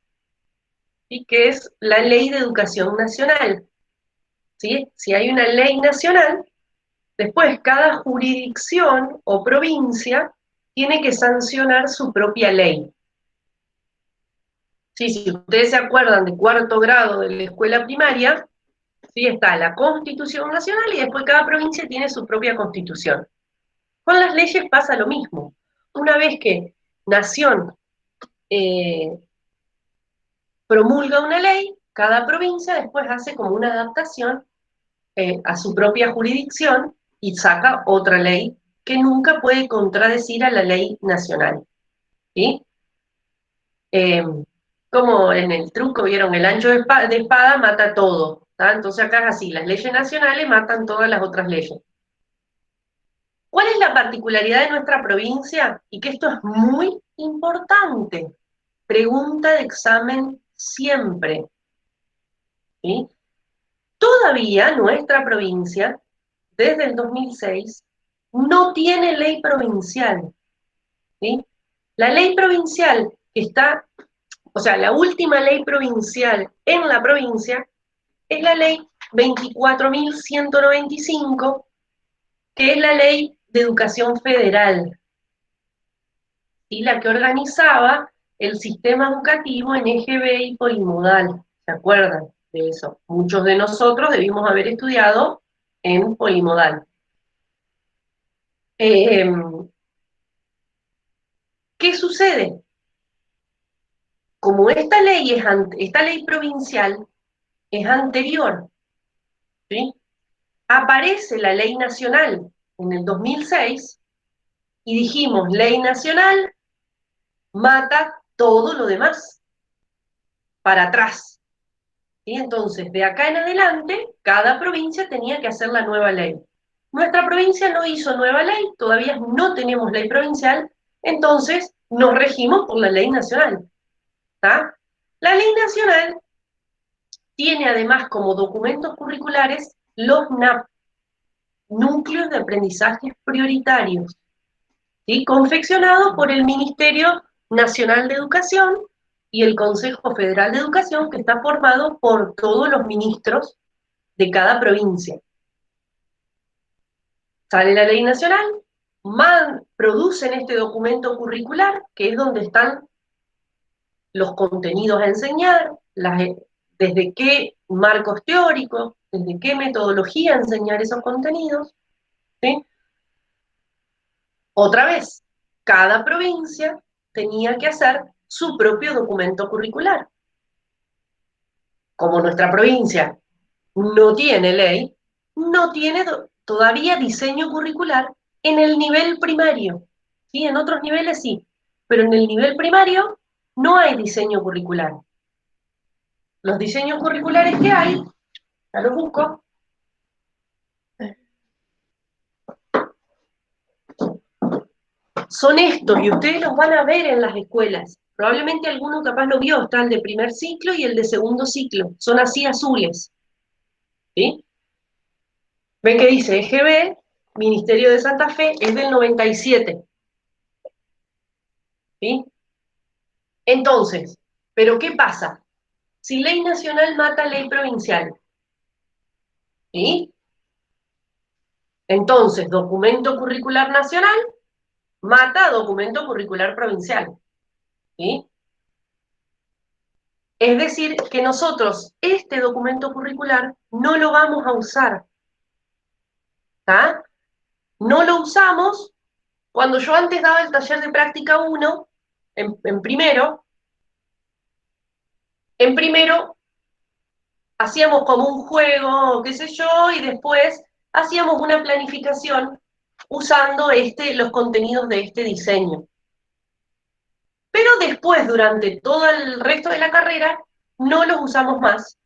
¿sí? Que es la ley de educación nacional. ¿Sí? Si hay una ley nacional, después cada jurisdicción o provincia tiene que sancionar su propia ley. ¿Sí? Si ustedes se acuerdan de cuarto grado de la escuela primaria, ¿Sí? Está la Constitución Nacional y después cada provincia tiene su propia constitución. Con las leyes pasa lo mismo. Una vez que Nación promulga una ley, cada provincia después hace como una adaptación a su propia jurisdicción y saca otra ley que nunca puede contradecir a la ley nacional. ¿Sí? Como en el truco, vieron, el ancho de espada mata todo. ¿tá? Entonces acá es así, las leyes nacionales matan todas las otras leyes. ¿Cuál es la particularidad de nuestra provincia? Y que esto es muy importante. Pregunta de examen siempre. ¿Sí? Todavía nuestra provincia, desde el 2006, no tiene ley provincial. ¿Sí? La ley provincial que está, o sea, la última ley provincial en la provincia es la ley 24.195, que es la ley de educación federal, y la que organizaba el sistema educativo en eje B y polimodal. ¿Se acuerdan de eso? Muchos de nosotros debimos haber estudiado en polimodal. ¿Qué sucede? Como esta ley provincial es anterior, ¿sí? Aparece la ley nacional en el 2006 y dijimos, ley nacional mata todo lo demás, para atrás. ¿Sí? Entonces, de acá en adelante, cada provincia tenía que hacer la nueva ley. Nuestra provincia no hizo nueva ley, todavía no tenemos ley provincial, entonces nos regimos por la ley nacional. ¿Tá? La ley nacional tiene además como documentos curriculares los NAP, Núcleos de Aprendizajes Prioritarios, ¿sí? Confeccionados por el Ministerio Nacional de Educación y el Consejo Federal de Educación, que está formado por todos los ministros de cada provincia. Sale la ley nacional, producen este documento curricular, que es donde están los contenidos a enseñar, desde qué marcos teóricos, desde qué metodología enseñar esos contenidos. ¿Sí? Otra vez, cada provincia tenía que hacer su propio documento curricular. Como nuestra provincia no tiene ley, no tiene todavía diseño curricular en el nivel primario. ¿Sí? En otros niveles sí, pero en el nivel primario no hay diseño curricular. Los diseños curriculares que hay, ya los busco, son estos, y ustedes los van a ver en las escuelas. Probablemente alguno capaz lo vio, está el de primer ciclo y el de segundo ciclo, son así azules. ¿Sí? Ven que dice EGB, Ministerio de Santa Fe, es del 97. ¿Sí? Entonces, ¿pero qué pasa? Si ley nacional mata ley provincial, ¿sí? Entonces, documento curricular nacional mata documento curricular provincial, ¿sí? Es decir, que nosotros este documento curricular no lo vamos a usar, ¿tá? No lo usamos cuando yo antes daba el taller de práctica 1, en primero hacíamos como un juego, qué sé yo, y después hacíamos una planificación usando los contenidos de este diseño. Pero después, durante todo el resto de la carrera, no los usamos más,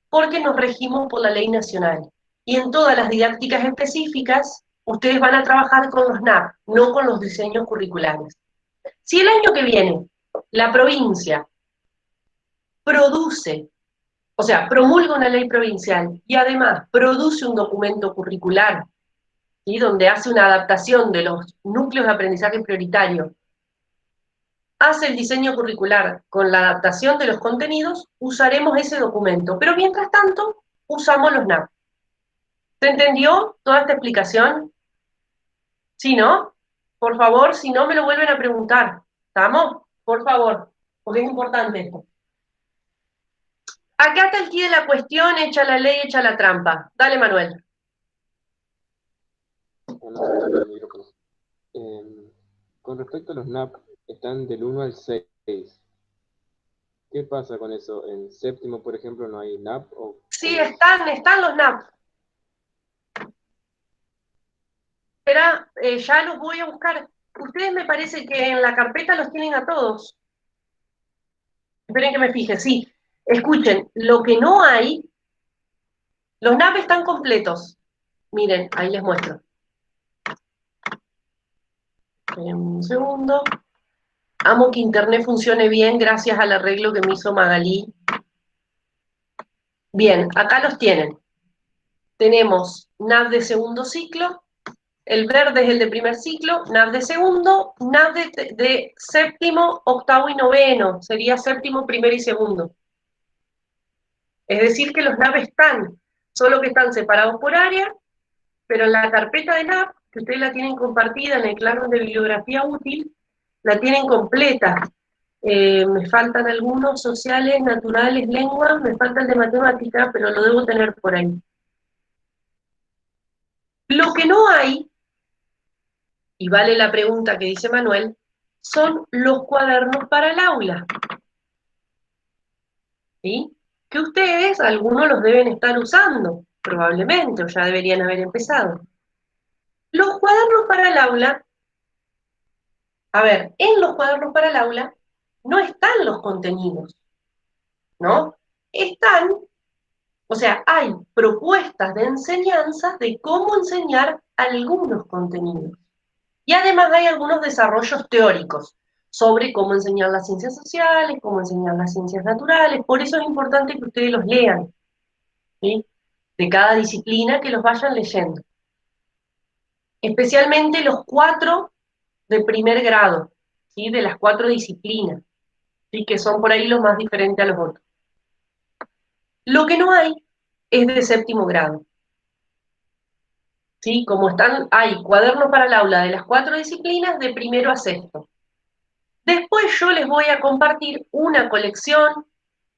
porque nos regimos por la ley nacional. Y en todas las didácticas específicas, ustedes van a trabajar con los NAP, no con los diseños curriculares. Si el año que viene la provincia produce, o sea, promulga una ley provincial y además produce un documento curricular, ¿sí? Donde hace una adaptación de los núcleos de aprendizaje prioritario, hace el diseño curricular con la adaptación de los contenidos, usaremos ese documento. Pero mientras tanto, usamos los NAP. ¿Se entendió toda esta explicación? ¿Sí, no? Por favor, si no, me lo vuelven a preguntar. ¿Estamos? Por favor, porque es importante esto. Acá está el quid de la cuestión, echa la ley, echa la trampa. Dale, Manuel. Con respecto a los NAP, están del 1 al 6. ¿Qué pasa con eso? ¿En séptimo, por ejemplo, no hay NAP? Sí, están los NAP. Espera, ya los voy a buscar. Ustedes me parece que en la carpeta los tienen a todos. Esperen que me fije, sí. Escuchen, lo que no hay, los NAP están completos. Miren, ahí les muestro. Esperen un segundo. Amo que internet funcione bien gracias al arreglo que me hizo Magalí. Bien, acá los tienen. Tenemos NAP de segundo ciclo, el verde es el de primer ciclo, NAP de segundo, NAP de séptimo, octavo y noveno, sería séptimo, primero y segundo. Es decir que los NAP están, solo que están separados por área, pero en la carpeta de NAP, que ustedes la tienen compartida en el claro de bibliografía útil, la tienen completa. Me faltan algunos sociales, naturales, lenguas, me falta el de matemática, pero lo debo tener por ahí. Lo que no hay, y vale la pregunta que dice Manuel, son los cuadernos para el aula. ¿Sí? Que ustedes, algunos los deben estar usando, probablemente, o ya deberían haber empezado. Los cuadernos para el aula, a ver, en los cuadernos para el aula no están los contenidos, ¿no? Están, o sea, hay propuestas de enseñanza de cómo enseñar algunos contenidos. Y además hay algunos desarrollos teóricos sobre cómo enseñar las ciencias sociales, cómo enseñar las ciencias naturales. Por eso es importante que ustedes los lean, ¿sí? De cada disciplina, que los vayan leyendo. Especialmente los 4 de primer grado, ¿sí? De las 4 disciplinas, ¿sí? Que son por ahí los más diferentes a los otros. Lo que no hay es de séptimo grado. ¿Sí? Como están, hay cuadernos para el aula de las 4 disciplinas de primero a sexto. Después yo les voy a compartir una colección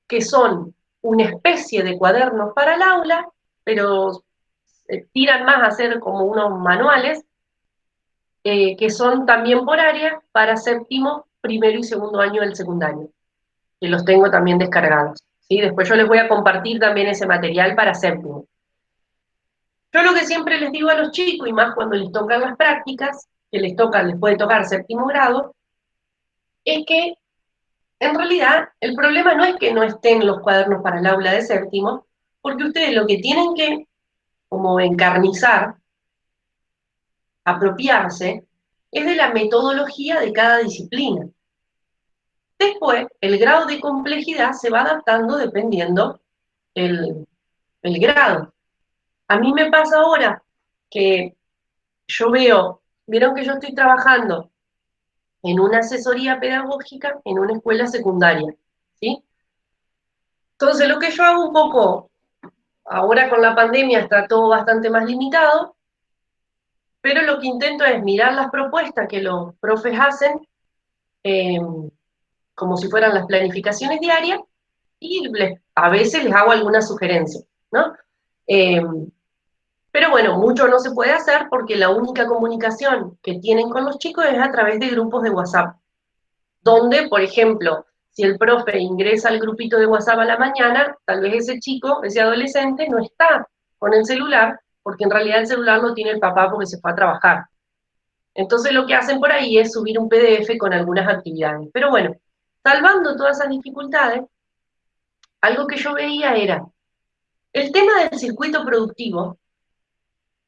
que son una especie de cuadernos para el aula, pero tiran más a ser como unos manuales, que son también por área para séptimo, primero y segundo año del secundario, que los tengo también descargados. ¿Sí? Después yo les voy a compartir también ese material para séptimo. Yo lo que siempre les digo a los chicos, y más cuando les tocan las prácticas, que les puede tocar séptimo grado, es que en realidad el problema no es que no estén los cuadernos para el aula de séptimo, porque ustedes lo que tienen que como encarnizar, apropiarse, es de la metodología de cada disciplina. Después, el grado de complejidad se va adaptando dependiendo el grado. A mí me pasa ahora que yo vieron que yo estoy trabajando en una asesoría pedagógica en una escuela secundaria, ¿sí? Entonces lo que yo hago un poco, ahora con la pandemia está todo bastante más limitado, pero lo que intento es mirar las propuestas que los profes hacen, como si fueran las planificaciones diarias, y a veces les hago alguna sugerencia, ¿no? Pero bueno, mucho no se puede hacer porque la única comunicación que tienen con los chicos es a través de grupos de WhatsApp, donde, por ejemplo, si el profe ingresa al grupito de WhatsApp a la mañana, tal vez ese chico, ese adolescente, no está con el celular, porque en realidad el celular lo tiene el papá porque se fue a trabajar. Entonces lo que hacen por ahí es subir un PDF con algunas actividades. Pero bueno, salvando todas esas dificultades, algo que yo veía era el tema del circuito productivo,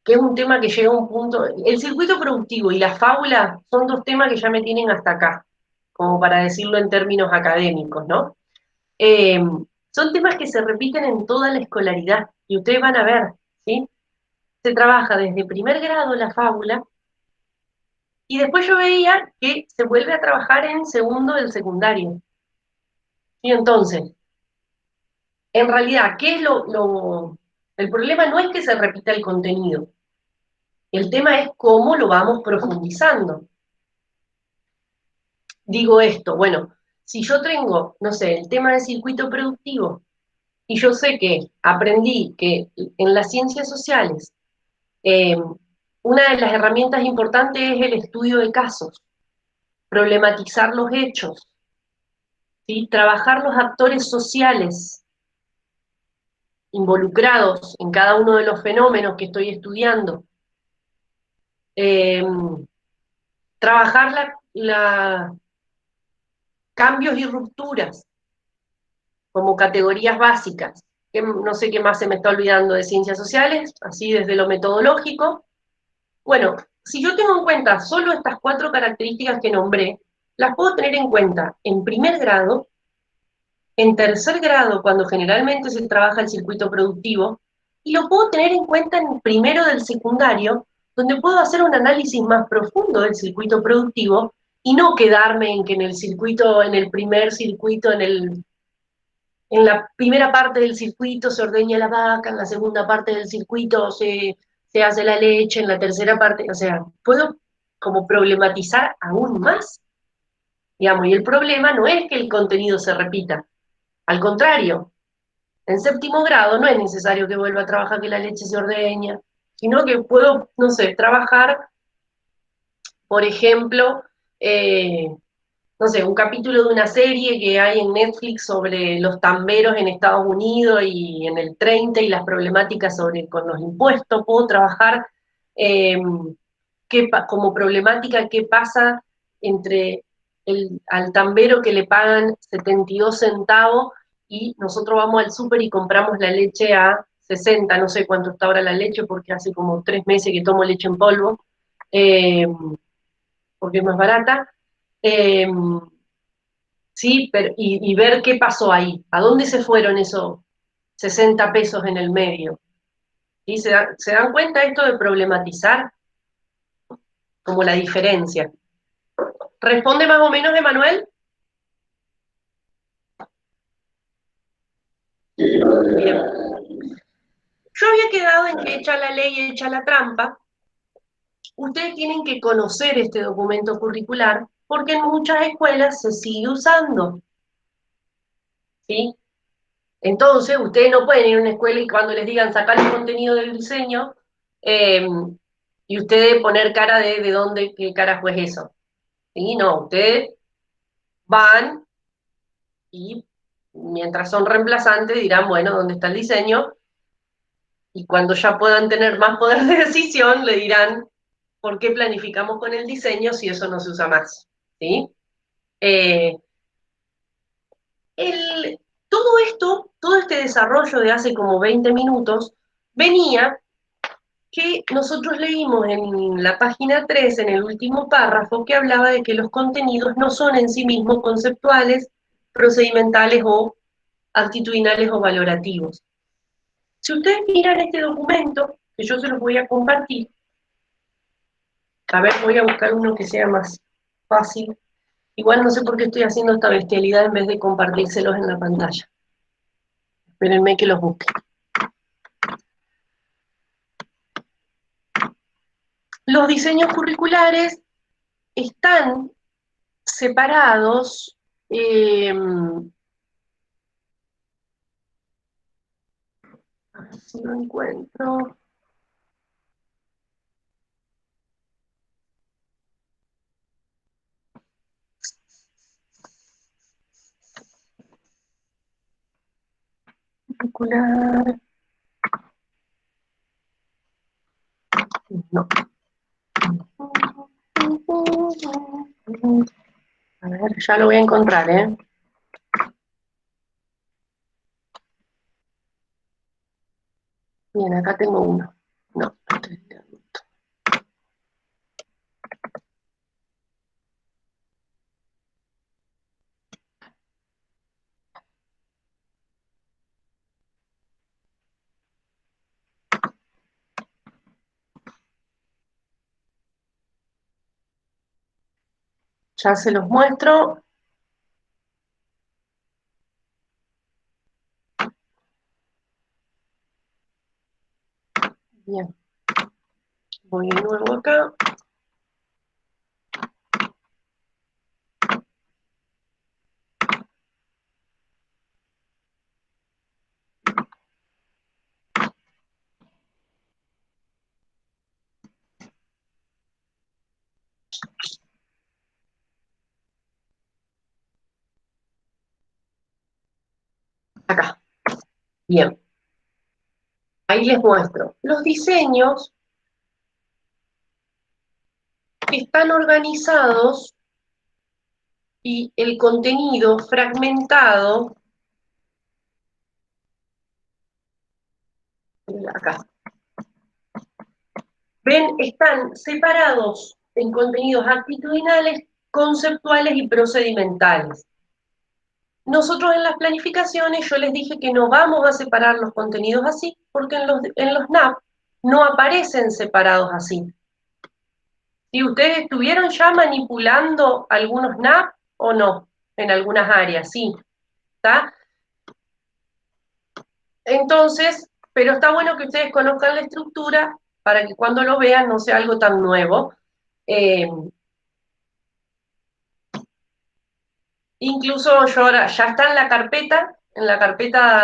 que es un tema que llega a un punto. El circuito productivo y la fábula son 2 temas que ya me tienen hasta acá, como para decirlo en términos académicos, ¿no? Son temas que se repiten en toda la escolaridad, y ustedes van a ver, ¿sí? Se trabaja desde primer grado la fábula, y después yo veía que se vuelve a trabajar en segundo del secundario. Y entonces, en realidad, ¿qué es el problema? No es que se repita el contenido, el tema es cómo lo vamos profundizando. Digo esto, bueno, si yo tengo, no sé, el tema del circuito productivo, y yo sé que aprendí que en las ciencias sociales una de las herramientas importantes es el estudio de casos, problematizar los hechos, ¿sí? Trabajar los actores sociales involucrados en cada uno de los fenómenos que estoy estudiando, trabajar cambios y rupturas como categorías básicas, que no sé qué más se me está olvidando de ciencias sociales, así desde lo metodológico. Bueno, si yo tengo en cuenta solo estas 4 características que nombré, las puedo tener en cuenta en primer grado, en tercer grado, cuando generalmente se trabaja el circuito productivo, y lo puedo tener en cuenta en primero del secundario, donde puedo hacer un análisis más profundo del circuito productivo y no quedarme en que en el circuito, en el primer circuito, en la primera parte del circuito se ordeña la vaca, en la segunda parte del circuito se hace la leche, en la tercera parte, o sea, puedo como problematizar aún más, digamos, y el problema no es que el contenido se repita, al contrario, en séptimo grado no es necesario que vuelva a trabajar que la leche se ordeña, sino que puedo, no sé, trabajar, por ejemplo, no sé, un capítulo de una serie que hay en Netflix sobre los tamberos en Estados Unidos y en el 30 y las problemáticas con los impuestos. Puedo trabajar como problemática qué pasa entre al tambero que le pagan 72 centavos y nosotros vamos al súper y compramos la leche a 60, no sé cuánto está ahora la leche porque hace como 3 meses que tomo leche en polvo, porque es más barata. Sí, pero, y ver qué pasó ahí, a dónde se fueron esos 60 pesos en el medio. ¿Sí? ¿Se dan cuenta esto de problematizar como la diferencia? ¿Responde más o menos, Emanuel? Bien. Yo había quedado en que hecha la ley, hecha la trampa, ustedes tienen que conocer este documento curricular porque en muchas escuelas se sigue usando. ¿Sí? Entonces, ustedes no pueden ir a una escuela y cuando les digan sacar el contenido del diseño, y ustedes poner cara de dónde, qué carajo es eso. ¿Sí? No, ustedes van y mientras son reemplazantes dirán, bueno, ¿dónde está el diseño? Y cuando ya puedan tener más poder de decisión, le dirán, ¿por qué planificamos con el diseño si eso no se usa más? ¿Sí? Eh, todo esto, todo este desarrollo de hace como 20 minutos, venía que nosotros leímos en la página 3, en el último párrafo, que hablaba de que los contenidos no son en sí mismos conceptuales, procedimentales o actitudinales o valorativos. Si ustedes miran este documento, que yo se los voy a compartir, a ver, voy a buscar uno que sea más fácil. Igual no sé por qué estoy haciendo esta bestialidad en vez de compartírselos en la pantalla. Espérenme que los busque. Los diseños curriculares están separados, a ver si lo encuentro. Curricular. No. A ver, ya lo voy a encontrar, ¿eh? Bien, acá tengo uno. No, este es de adulto. Ya se los muestro. Bien. Voy de nuevo acá. Acá. Bien. Ahí les muestro. Los diseños están organizados y el contenido fragmentado acá. Ven, están separados en contenidos actitudinales, conceptuales y procedimentales. Nosotros en las planificaciones yo les dije que no vamos a separar los contenidos así, porque en los NAP no aparecen separados así. ¿Y ustedes estuvieron ya manipulando algunos NAP o no? En algunas áreas, sí. ¿Está? Entonces, pero está bueno que ustedes conozcan la estructura para que cuando lo vean no sea algo tan nuevo. Incluso yo ahora ya está en la carpeta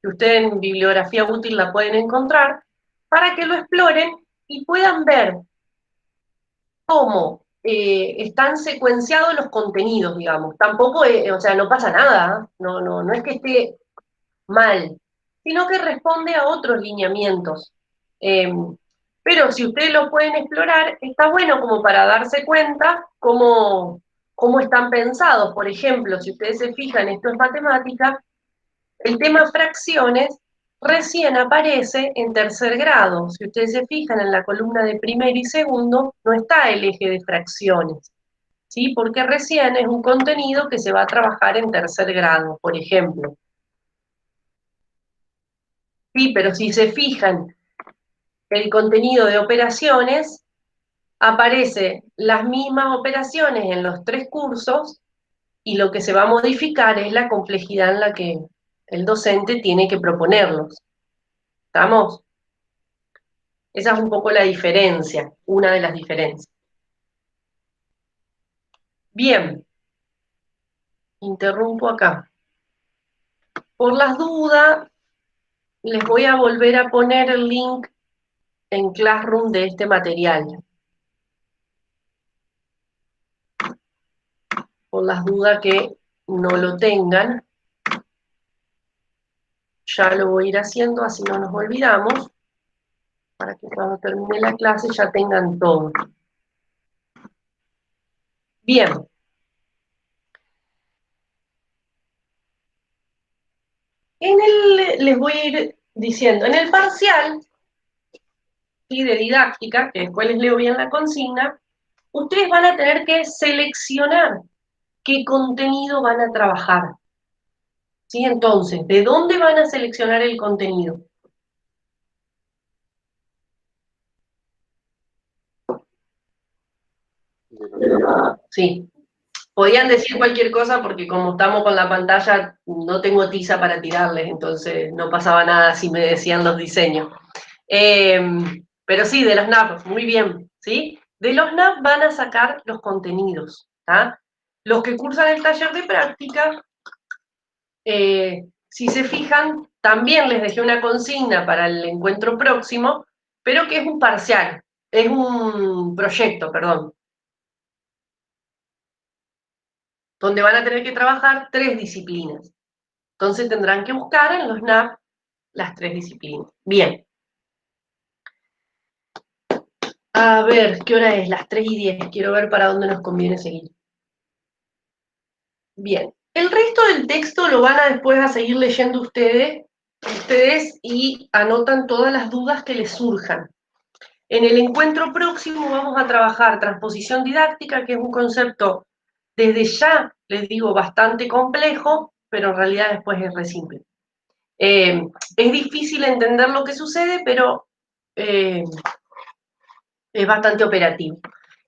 que ustedes en bibliografía útil la pueden encontrar, para que lo exploren y puedan ver cómo están secuenciados los contenidos, digamos. Tampoco, o sea, no pasa nada, no es que esté mal, sino que responde a otros lineamientos. Pero si ustedes lo pueden explorar, está bueno como para darse cuenta cómo están pensados. Por ejemplo, si ustedes se fijan, esto es matemática, el tema fracciones recién aparece en tercer grado. Si ustedes se fijan en la columna de primero y segundo, no está el eje de fracciones, ¿sí? Porque recién es un contenido que se va a trabajar en tercer grado, por ejemplo. Sí, pero si se fijan, el contenido de operaciones aparece las mismas operaciones en los 3 cursos y lo que se va a modificar es la complejidad en la que el docente tiene que proponerlos. ¿Estamos? Esa es un poco la diferencia, una de las diferencias. Bien, interrumpo acá. Por las dudas, les voy a volver a poner el link en Classroom de este material. Por las dudas que no lo tengan, ya lo voy a ir haciendo, así no nos olvidamos, para que cuando termine la clase ya tengan todo. Bien. Les voy a ir diciendo, en el parcial, ¿sí?, de didáctica, que después les leo bien la consigna, ustedes van a tener que seleccionar qué contenido van a trabajar. ¿Sí? Entonces, ¿de dónde van a seleccionar el contenido? Sí. Podían decir cualquier cosa porque como estamos con la pantalla, no tengo tiza para tirarles, entonces no pasaba nada si me decían los diseños. Pero sí, de los NAP, muy bien, ¿sí? De los NAP van a sacar los contenidos, ¿tá? Los que cursan el taller de práctica, si se fijan, también les dejé una consigna para el encuentro próximo, pero que es un parcial, es un proyecto, perdón, donde van a tener que trabajar 3 disciplinas. Entonces tendrán que buscar en los NAP las 3 disciplinas. Bien. A ver, ¿qué hora es? Las 3:10. Quiero ver para dónde nos conviene seguir. Bien. El resto del texto lo van a después a seguir leyendo ustedes y anotan todas las dudas que les surjan. En el encuentro próximo vamos a trabajar transposición didáctica, que es un concepto, desde ya, les digo, bastante complejo, pero en realidad después es re simple. Es difícil entender lo que sucede, pero es bastante operativo.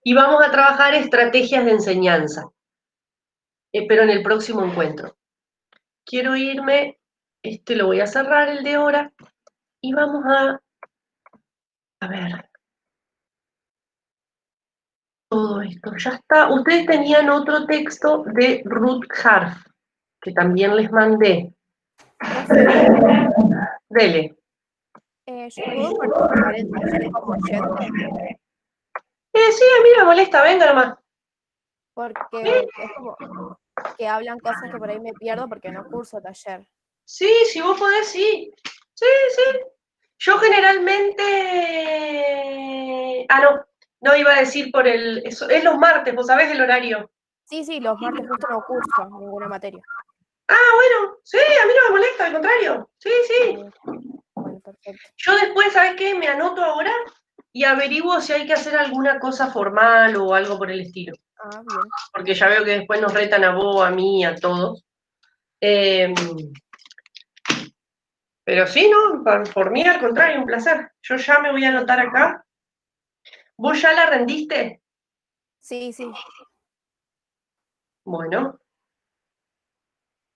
Y vamos a trabajar estrategias de enseñanza, pero en el próximo encuentro. Quiero irme, lo voy a cerrar, el de hora, y vamos a ver, todo esto, ya está. Ustedes tenían otro texto de Ruth Harf, que también les mandé. Dele. ¿Yo puedo participar en taller como oyente? Sí, a mí me molesta, venga nomás. Porque es como, que hablan cosas que por ahí me pierdo porque no curso taller. Sí, si vos podés, sí. Sí, sí. Yo generalmente... no iba a decir por es los martes, vos sabés el horario. Sí, los martes justo no curso ninguna materia. Bueno, sí, a mí no me molesta, al contrario. Sí. Bueno, perfecto. Yo después, ¿sabés qué? Me anoto ahora y averiguo si hay que hacer alguna cosa formal o algo por el estilo. Bien. Porque ya veo que después nos retan a vos, a mí, a todos. Pero sí, ¿no? Por mí, al contrario, un placer. Yo ya me voy a anotar acá. ¿Vos ya la rendiste? Sí. Bueno.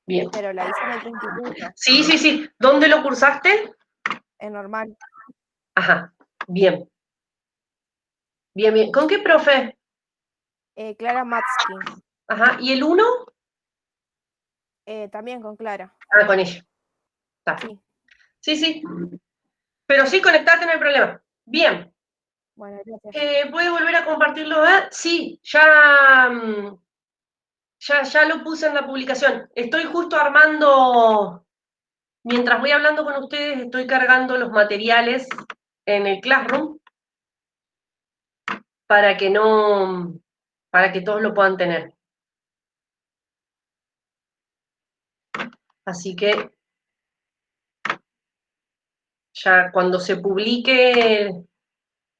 Bien. Pero la hice en otro instituto. Sí. ¿Dónde lo cursaste? En normal. Ajá, bien. Bien. ¿Con qué profe? Clara Matsky. Ajá, ¿y el 1? También con Clara. Con ella. Está. Sí. Sí. Pero sí, conectate, no hay problema. Bien. Bueno, gracias. ¿Puede volver a compartirlo? Sí, ya lo puse en la publicación. Estoy justo armando, mientras voy hablando con ustedes, estoy cargando los materiales en el Classroom para que todos lo puedan tener. Así que ya cuando se publique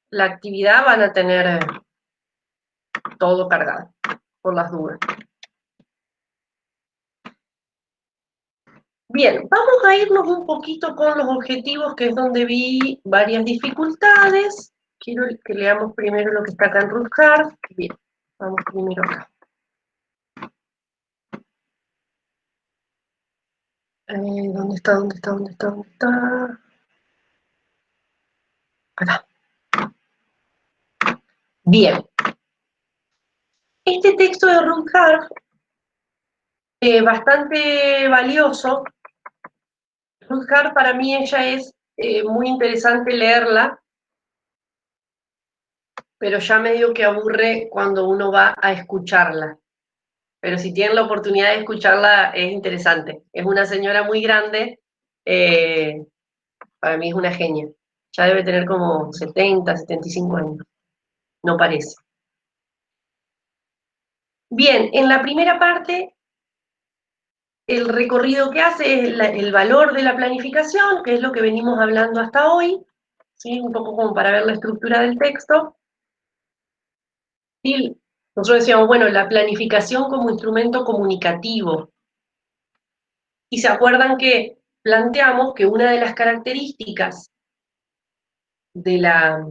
la actividad van a tener todo cargado, por las dudas. Bien, vamos a irnos un poquito con los objetivos, que es donde vi varias dificultades. Quiero que leamos primero lo que está acá en Rutgers. Bien, vamos primero acá. ¿Dónde está? Acá. Bien. Este texto de Rutgers, bastante valioso. Rutgers, para mí, ella es muy interesante leerla, pero ya medio que aburre cuando uno va a escucharla. Pero si tienen la oportunidad de escucharla, es interesante. Es una señora muy grande, para mí es una genia. Ya debe tener como 70, 75 años, no parece. Bien, en la primera parte, el recorrido que hace es el valor de la planificación, que es lo que venimos hablando hasta hoy, ¿sí? Un poco como para ver la estructura del texto. Y nosotros decíamos, bueno, la planificación como instrumento comunicativo. Y se acuerdan que planteamos que una de las características de las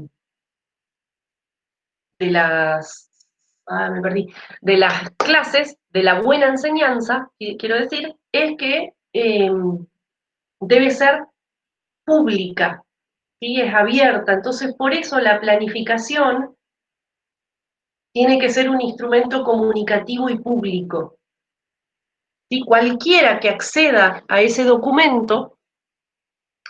clases, de la buena enseñanza, quiero decir, es que debe ser pública, ¿sí? Es abierta. Entonces, por eso la planificación tiene que ser un instrumento comunicativo y público. ¿Sí? Cualquiera que acceda a ese documento,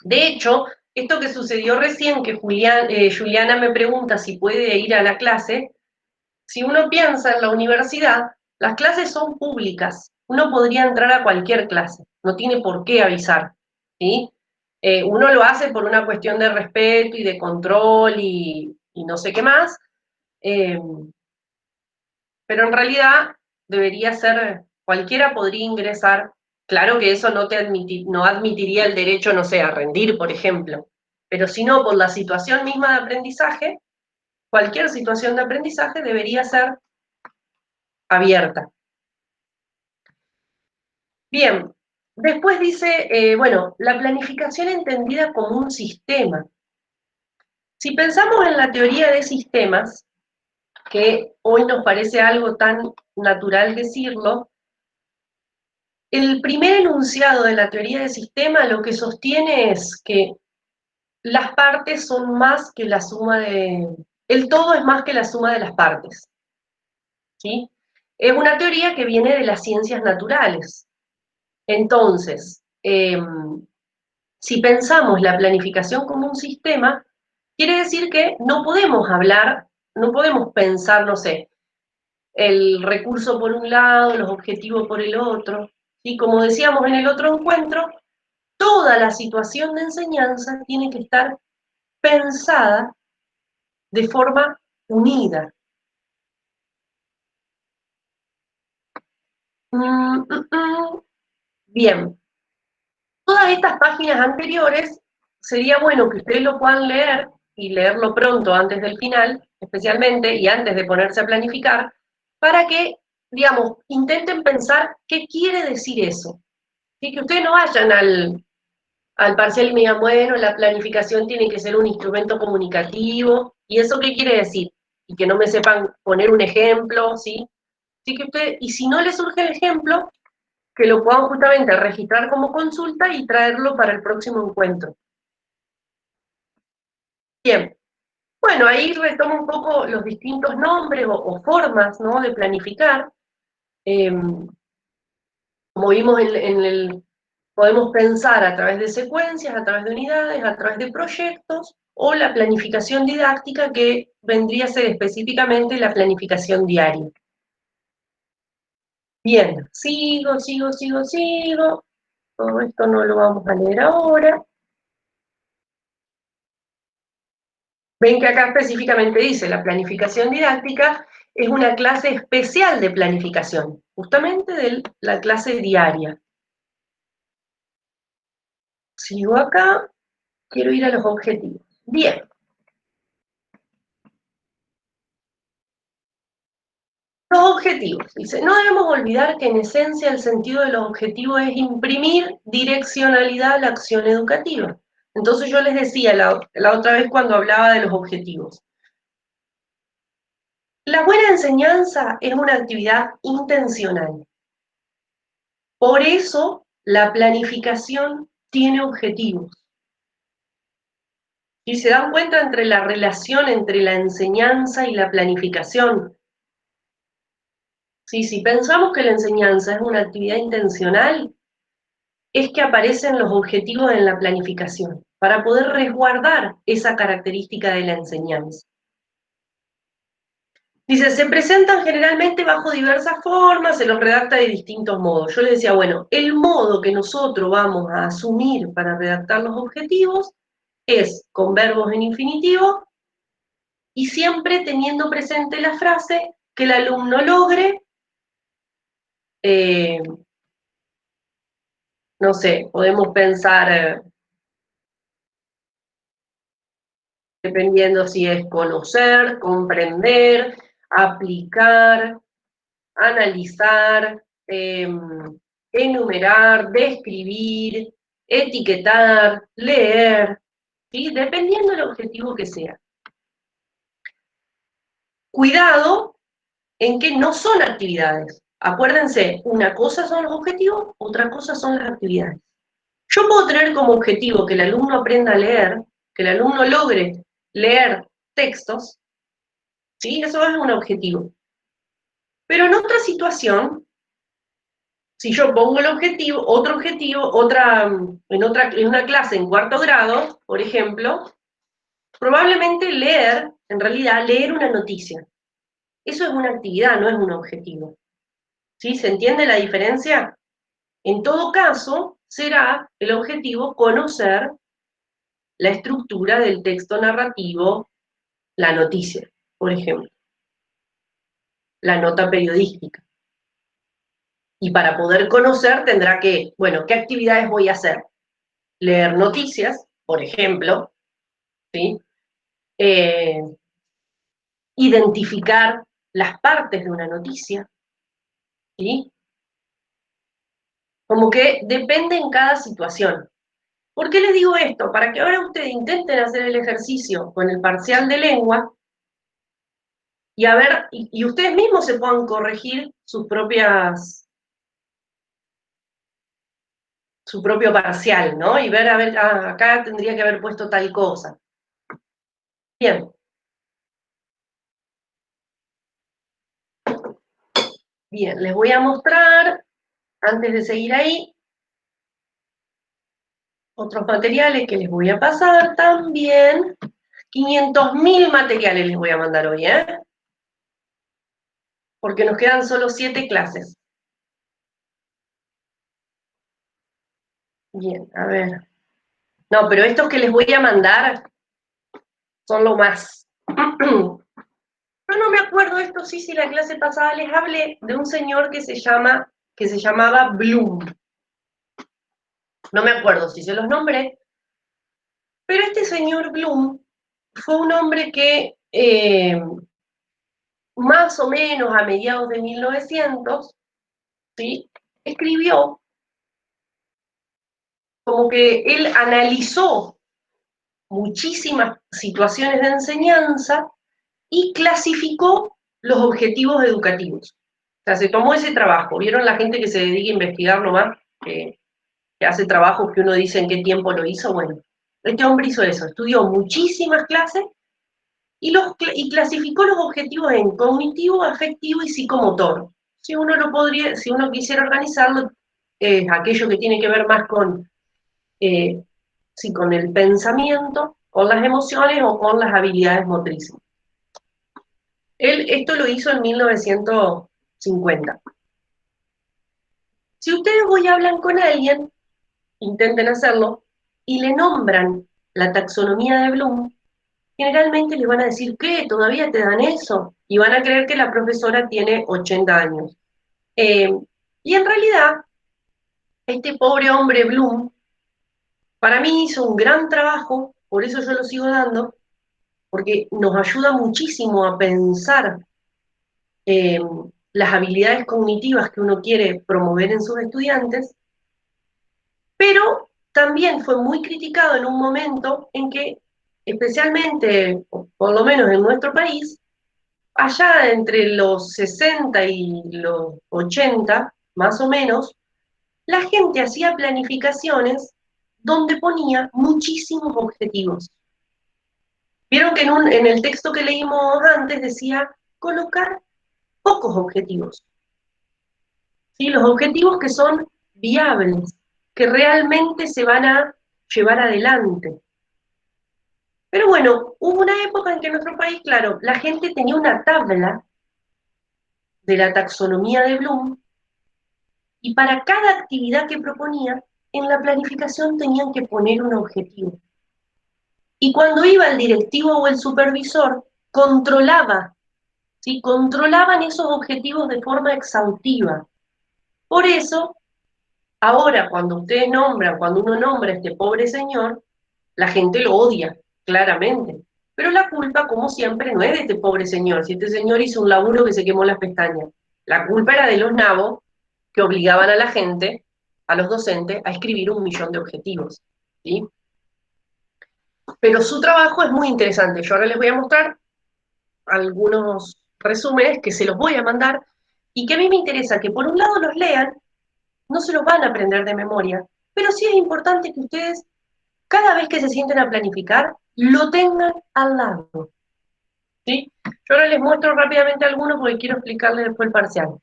de hecho, esto que sucedió recién, que Juliana me pregunta si puede ir a la clase, si uno piensa en la universidad, las clases son públicas. Uno podría entrar a cualquier clase, no tiene por qué avisar, ¿sí? Uno lo hace por una cuestión de respeto y de control y no sé qué más, pero en realidad debería ser, cualquiera podría ingresar. Claro que eso no admitiría el derecho, no sé, a rendir, por ejemplo, pero si no, por la situación misma de aprendizaje, cualquier situación de aprendizaje debería ser abierta. Bien, después dice, bueno, la planificación entendida como un sistema. Si pensamos en la teoría de sistemas, que hoy nos parece algo tan natural decirlo, el primer enunciado de la teoría de sistema lo que sostiene es que las partes son más que la suma el todo es más que la suma de las partes, ¿sí? Es una teoría que viene de las ciencias naturales. Entonces, si pensamos la planificación como un sistema, quiere decir que no podemos pensar, no sé, el recurso por un lado, los objetivos por el otro. Y como decíamos en el otro encuentro, toda la situación de enseñanza tiene que estar pensada de forma unida. Bien. Todas estas páginas anteriores, sería bueno que ustedes lo puedan leer y leerlo pronto antes del final, especialmente, y antes de ponerse a planificar, para que, digamos, intenten pensar qué quiere decir eso. ¿Sí? Que ustedes no vayan al parcial y me digan, bueno, la planificación tiene que ser un instrumento comunicativo, ¿y eso qué quiere decir? Y que no me sepan poner un ejemplo, ¿sí? Así que ustedes, y si no les surge el ejemplo, que lo puedan justamente registrar como consulta y traerlo para el próximo encuentro. Bien, bueno, ahí retomo un poco los distintos nombres o formas, ¿no?, de planificar. Como vimos podemos pensar a través de secuencias, a través de unidades, a través de proyectos, o la planificación didáctica, que vendría a ser específicamente la planificación diaria. Bien, sigo. Todo esto no lo vamos a leer ahora. Ven que acá específicamente dice, la planificación didáctica es una clase especial de planificación, justamente de la clase diaria. Sigo acá, quiero ir a los objetivos. Bien. Los objetivos. Dice, no debemos olvidar que en esencia el sentido de los objetivos es imprimir direccionalidad a la acción educativa. Entonces yo les decía la otra vez cuando hablaba de los objetivos. La buena enseñanza es una actividad intencional. Por eso la planificación tiene objetivos. Y se dan cuenta entre la relación entre la enseñanza y la planificación. Sí, si pensamos que la enseñanza es una actividad intencional, es que aparecen los objetivos en la planificación, para poder resguardar esa característica de la enseñanza. Dice, se presentan generalmente bajo diversas formas, se los redacta de distintos modos. Yo les decía, bueno, el modo que nosotros vamos a asumir para redactar los objetivos es con verbos en infinitivo y siempre teniendo presente la frase que el alumno logre, no sé, podemos pensar, dependiendo si es conocer, comprender, aplicar, analizar, enumerar, describir, etiquetar, leer, ¿sí? Dependiendo del objetivo que sea. Cuidado en que no son actividades. Acuérdense, una cosa son los objetivos, otra cosa son las actividades. Yo puedo tener como objetivo que el alumno aprenda a leer, que el alumno logre leer textos, ¿sí? Eso es un objetivo. Pero en otra situación, si yo pongo el objetivo, otro objetivo, en una clase en cuarto grado, por ejemplo, probablemente leer, en realidad, leer una noticia. Eso es una actividad, no es un objetivo. ¿Sí? ¿Se entiende la diferencia? En todo caso, será el objetivo conocer la estructura del texto narrativo, la noticia, por ejemplo, la nota periodística. Y para poder conocer tendrá que, bueno, ¿qué actividades voy a hacer? Leer noticias, por ejemplo, ¿sí? Identificar las partes de una noticia, ¿sí? Como que depende en cada situación. ¿Por qué les digo esto? Para que ahora ustedes intenten hacer el ejercicio con el parcial de lengua y a ver, y ustedes mismos se puedan corregir su propio parcial, ¿no? Y ver, a ver, acá tendría que haber puesto tal cosa. Bien. Bien, les voy a mostrar, antes de seguir ahí, otros materiales que les voy a pasar también. 500.000 materiales les voy a mandar hoy, ¿eh? porque nos quedan solo 7 clases. Bien, a ver. No, pero estos que les voy a mandar son lo más. Yo no me acuerdo esto, sí, si la clase pasada les hablé de un señor que se llamaba Bloom. No me acuerdo si se los nombré, pero este señor Bloom fue un hombre que más o menos a mediados de 1900, ¿sí?, escribió como que él analizó muchísimas situaciones de enseñanza y clasificó los objetivos educativos. O sea, se tomó ese trabajo. ¿Vieron la gente que se dedica a investigar nomás? Que hace trabajos que uno dice en qué tiempo lo hizo. Bueno, este hombre hizo eso, estudió muchísimas clases y clasificó los objetivos en cognitivo, afectivo y psicomotor. Si uno quisiera organizarlo, aquello que tiene que ver más con con el pensamiento, con las emociones o con las habilidades motrices. Él esto lo hizo en 1950. Si ustedes hoy hablan con alguien, intenten hacerlo, y le nombran la taxonomía de Bloom, generalmente les van a decir, ¿qué? ¿Todavía te dan eso? Y van a creer que la profesora tiene 80 años. Y en realidad, este pobre hombre Bloom, para mí hizo un gran trabajo, por eso yo lo sigo dando, porque nos ayuda muchísimo a pensar las habilidades cognitivas que uno quiere promover en sus estudiantes, pero también fue muy criticado en un momento en que, especialmente, por lo menos en nuestro país, allá entre los 60 y los 80, más o menos, la gente hacía planificaciones donde ponía muchísimos objetivos. Vieron que en el texto que leímos antes decía colocar pocos objetivos. ¿Sí? Los objetivos que son viables, que realmente se van a llevar adelante. Pero bueno, hubo una época en que en nuestro país, claro, la gente tenía una tabla de la taxonomía de Bloom y para cada actividad que proponía, en la planificación tenían que poner un objetivo. Y cuando iba el directivo o el supervisor, controlaba, ¿sí?, controlaban esos objetivos de forma exhaustiva. Por eso, ahora cuando uno nombra a este pobre señor, la gente lo odia, claramente. Pero la culpa, como siempre, no es de este pobre señor. Si este señor hizo un laburo que se quemó las pestañas, la culpa era de los nabos que obligaban a la gente, a los docentes, a escribir 1.000.000 de objetivos, ¿sí? Pero su trabajo es muy interesante. Yo ahora les voy a mostrar algunos resúmenes que se los voy a mandar y que a mí me interesa que por un lado los lean, no se los van a aprender de memoria, pero sí es importante que ustedes, cada vez que se sienten a planificar, lo tengan al lado, ¿sí? Yo ahora les muestro rápidamente algunos porque quiero explicarles después el parcial.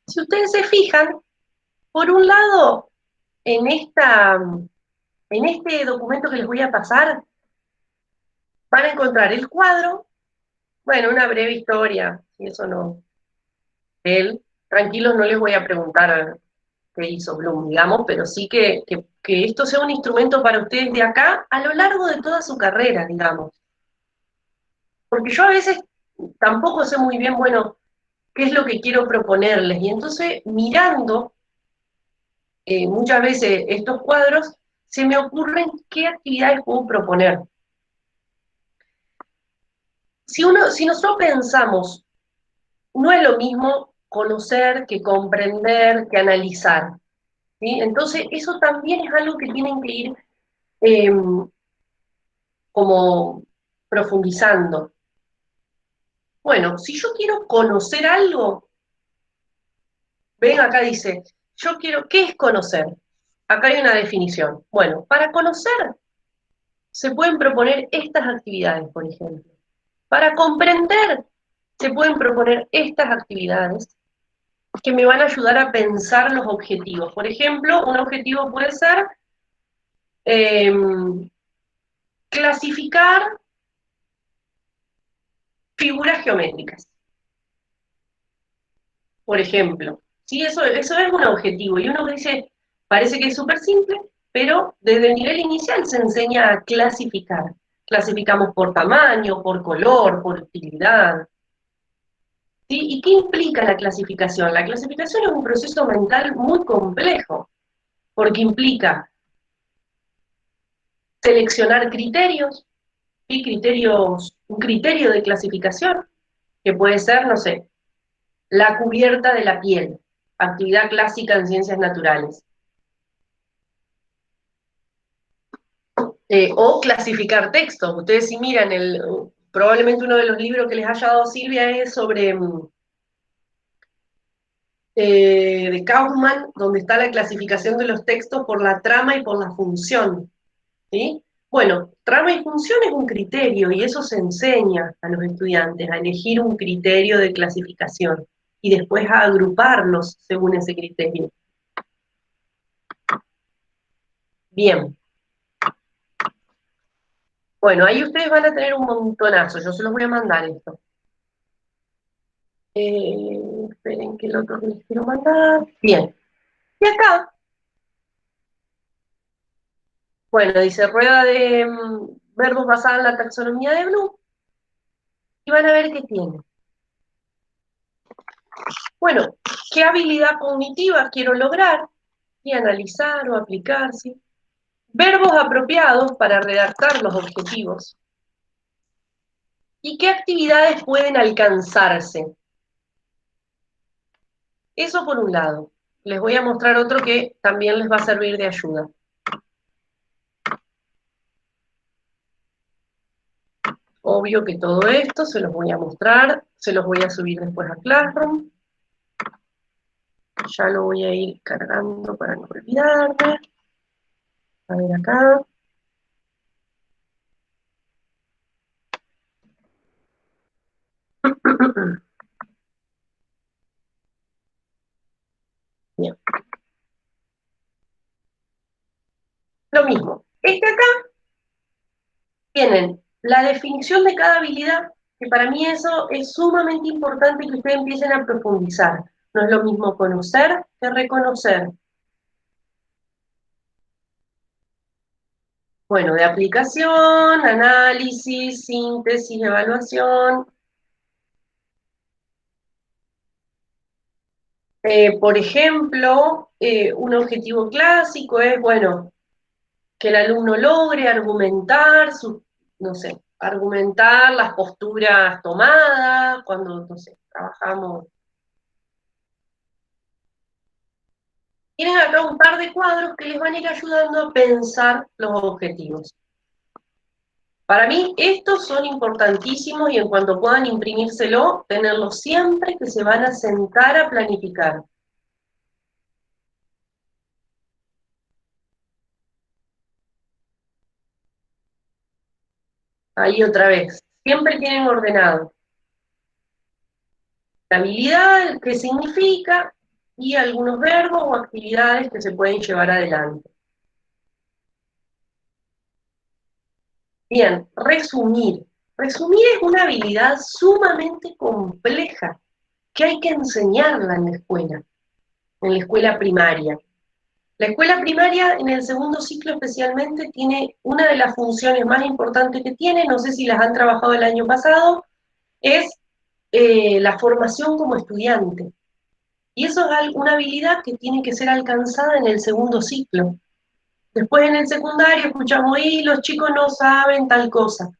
Si ustedes se fijan, por un lado, en este documento que les voy a pasar, van a encontrar el cuadro, bueno, una breve historia, y eso no, él, tranquilos, no les voy a preguntar qué hizo Bloom, digamos, pero sí que esto sea un instrumento para ustedes de acá a lo largo de toda su carrera, digamos. Porque yo a veces tampoco sé muy bien, bueno, qué es lo que quiero proponerles, y entonces mirando muchas veces estos cuadros, se me ocurren qué actividades puedo proponer. Si nosotros pensamos, no es lo mismo conocer que comprender, que analizar, ¿sí? Entonces, eso también es algo que tienen que ir como profundizando. Bueno, si yo quiero conocer algo, ven acá dice, ¿qué es conocer? Acá hay una definición. Bueno, para conocer se pueden proponer estas actividades, por ejemplo. Para comprender se pueden proponer estas actividades que me van a ayudar a pensar los objetivos. Por ejemplo, un objetivo puede ser clasificar figuras geométricas. por ejemplo. ¿Sí? Eso es un objetivo. Y uno dice, parece que es súper simple, pero desde el nivel inicial se enseña a clasificar. Clasificamos por tamaño, por color, por utilidad. ¿Sí? ¿Y qué implica la clasificación? La clasificación es un proceso mental muy complejo, porque implica seleccionar criterios, ¿sí? Un criterio de clasificación, que puede ser, no sé, la cubierta de la piel, actividad clásica en ciencias naturales. O clasificar textos. Ustedes si miran, probablemente uno de los libros que les haya dado Silvia es sobre de Kaufman, donde está la clasificación de los textos por la trama y por la función. ¿Sí? Bueno, trama y función es un criterio y eso se enseña a los estudiantes, a elegir un criterio de clasificación y después a agruparlos según ese criterio. Bien. Bueno, ahí ustedes van a tener un montonazo, yo se los voy a mandar esto. Esperen que el otro que les quiero mandar. Bien. Y acá, bueno, dice rueda de verbos basada en la taxonomía de Bloom. Y van a ver qué tiene. Bueno, ¿qué habilidad cognitiva quiero lograr? Y analizar o aplicar, ¿sí? Verbos apropiados para redactar los objetivos. ¿Y qué actividades pueden alcanzarse? Eso por un lado. Les voy a mostrar otro que también les va a servir de ayuda. Obvio que todo esto se los voy a mostrar, se los voy a subir después a Classroom. Ya lo voy a ir cargando para no olvidarme. A ver acá. Bien. Lo mismo. Acá tienen la definición de cada habilidad, que para mí eso es sumamente importante que ustedes empiecen a profundizar. No es lo mismo conocer que reconocer. Bueno, de aplicación, análisis, síntesis, evaluación. Por ejemplo, un objetivo clásico es, bueno, que el alumno logre argumentar no sé, argumentar las posturas tomadas, cuando, no sé, trabajamos. Tienen acá un par de cuadros que les van a ir ayudando a pensar los objetivos. Para mí, estos son importantísimos y en cuanto puedan imprimírselo, tenerlos siempre que se van a sentar a planificar. Ahí otra vez, siempre tienen ordenado. La habilidad, qué significa, y algunos verbos o actividades que se pueden llevar adelante. Bien, resumir. Resumir es una habilidad sumamente compleja, que hay que enseñarla en la escuela primaria. La escuela primaria, en el segundo ciclo especialmente, tiene una de las funciones más importantes que tiene, no sé si las han trabajado el año pasado, es la formación como estudiante. Y eso es una habilidad que tiene que ser alcanzada en el segundo ciclo. Después en el secundario escuchamos, y los chicos no saben tal cosa.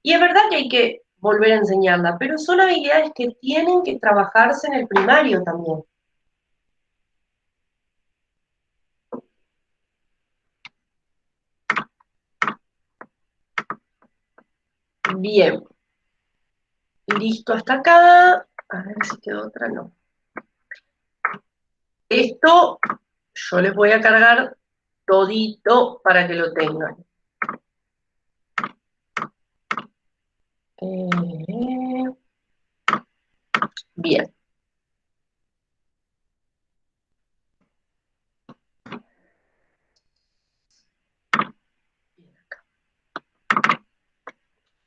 Y es verdad que hay que volver a enseñarla, pero son habilidades que tienen que trabajarse en el primario también. Bien. Listo hasta acá. A ver si quedó otra, no. Esto yo les voy a cargar todito para que lo tengan. Bien.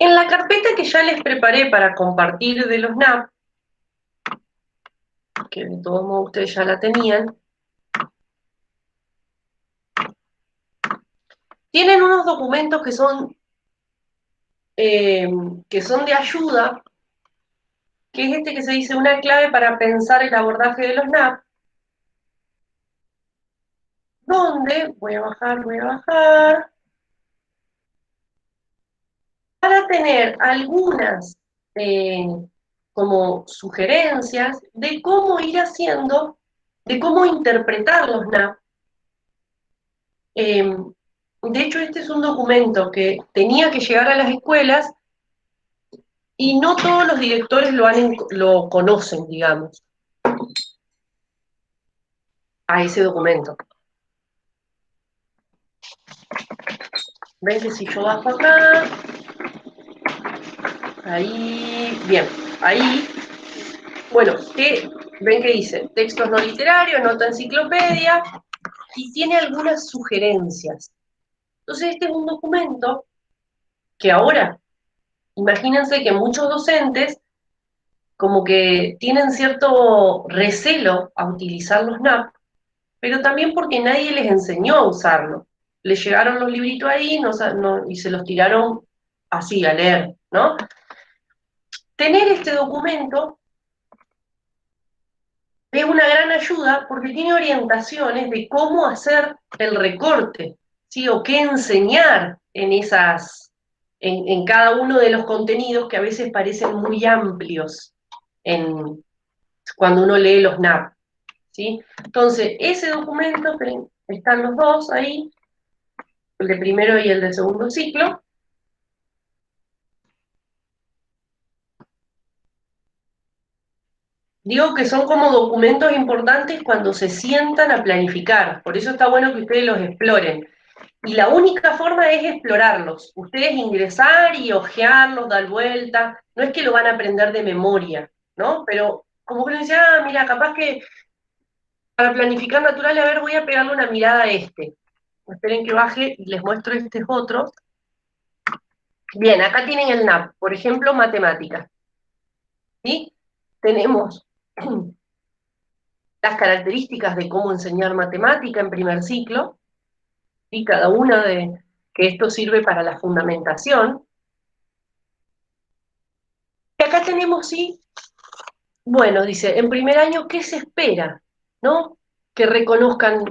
En la carpeta que ya les preparé para compartir de los NAP, que de todos modos ustedes ya la tenían, tienen unos documentos que son de ayuda, que es este que se dice una clave para pensar el abordaje de los NAP, donde, voy a bajar, para tener algunas como sugerencias de cómo ir haciendo, de cómo interpretar los NAP. De hecho, este es un documento que tenía que llegar a las escuelas y no todos los directores lo conocen, digamos, a ese documento. ¿Ven que si yo bajo acá? Ahí, bien, ahí, bueno, ven que dice textos no literarios, nota enciclopedia, y tiene algunas sugerencias. Entonces este es un documento que ahora, imagínense que muchos docentes como que tienen cierto recelo a utilizar los NAP, pero también porque nadie les enseñó a usarlo. Les llegaron los libritos ahí y se los tiraron así a leer, ¿no? Tener este documento es una gran ayuda porque tiene orientaciones de cómo hacer el recorte, ¿sí? O qué enseñar en cada uno de los contenidos que a veces parecen muy amplios cuando uno lee los NAP, ¿sí? Entonces, ese documento, están los dos ahí, el de primero y el de segundo ciclo. Digo que son como documentos importantes cuando se sientan a planificar, por eso está bueno que ustedes los exploren. Y la única forma es explorarlos. Ustedes ingresar y hojearlos, dar vuelta, no es que lo van a aprender de memoria, ¿no? Pero como que uno dice, mira, capaz que para planificar natural, a ver, voy a pegarle una mirada a este. Esperen que baje y les muestro estos otros. Bien, acá tienen el NAP, por ejemplo, matemáticas. ¿Sí? Tenemos las características de cómo enseñar matemática en primer ciclo, y cada una que esto sirve para la fundamentación. Y acá tenemos, sí, bueno, dice, en primer año, ¿qué se espera? ¿No? Que reconozcan,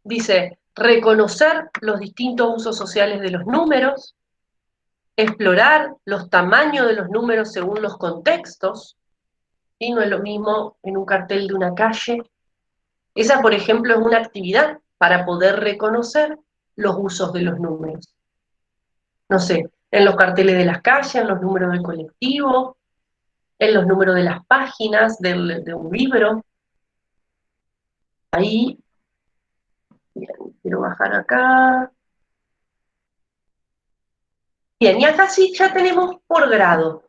dice, reconocer los distintos usos sociales de los números, explorar los tamaños de los números según los contextos, y no es lo mismo en un cartel de una calle. Esa, por ejemplo, es una actividad para poder reconocer los usos de los números. No sé, en los carteles de las calles, en los números del colectivo, en los números de las páginas de un libro. Ahí, bien, quiero bajar acá. Bien, y acá sí ya tenemos por grado.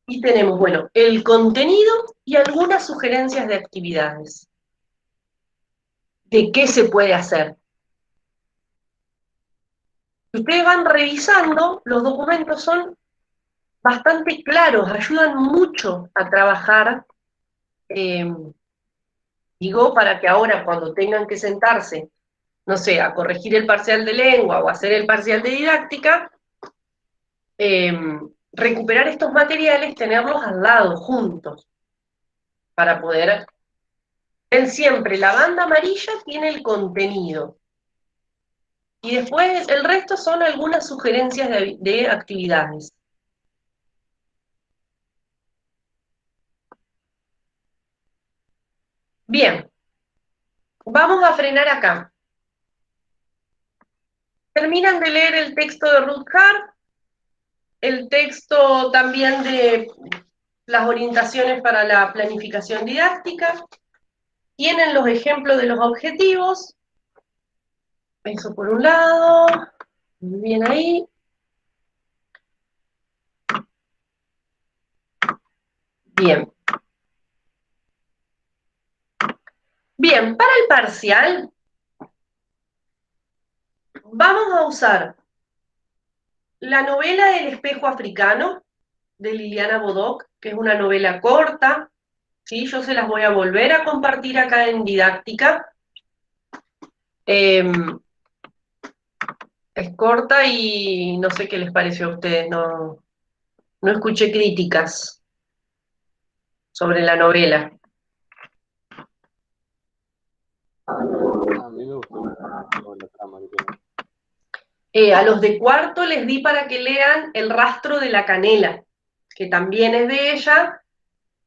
Y tenemos, bueno, el contenido y algunas sugerencias de actividades. ¿De qué se puede hacer? Si ustedes van revisando, los documentos son bastante claros, ayudan mucho a trabajar, digo, para que ahora cuando tengan que sentarse, no sé, a corregir el parcial de lengua o hacer el parcial de didáctica, recuperar estos materiales, tenerlos al lado, juntos, para poder... Ven siempre, la banda amarilla tiene el contenido, y después el resto son algunas sugerencias de actividades. Bien, vamos a frenar acá. Terminan de leer el texto de Ruth Hart, el texto también de las orientaciones para la planificación didáctica, tienen los ejemplos de los objetivos, eso por un lado, muy bien ahí. Bien. Bien, para el parcial, vamos a usar la novela El espejo africano, de Liliana Bodoc, que es una novela corta, ¿sí? Yo se las voy a volver a compartir acá en didáctica. Es corta y no sé qué les pareció a ustedes, no escuché críticas sobre la novela. A mí me gustó la trama que tiene. A los de cuarto les di para que lean El rastro de la canela, que también es de ella,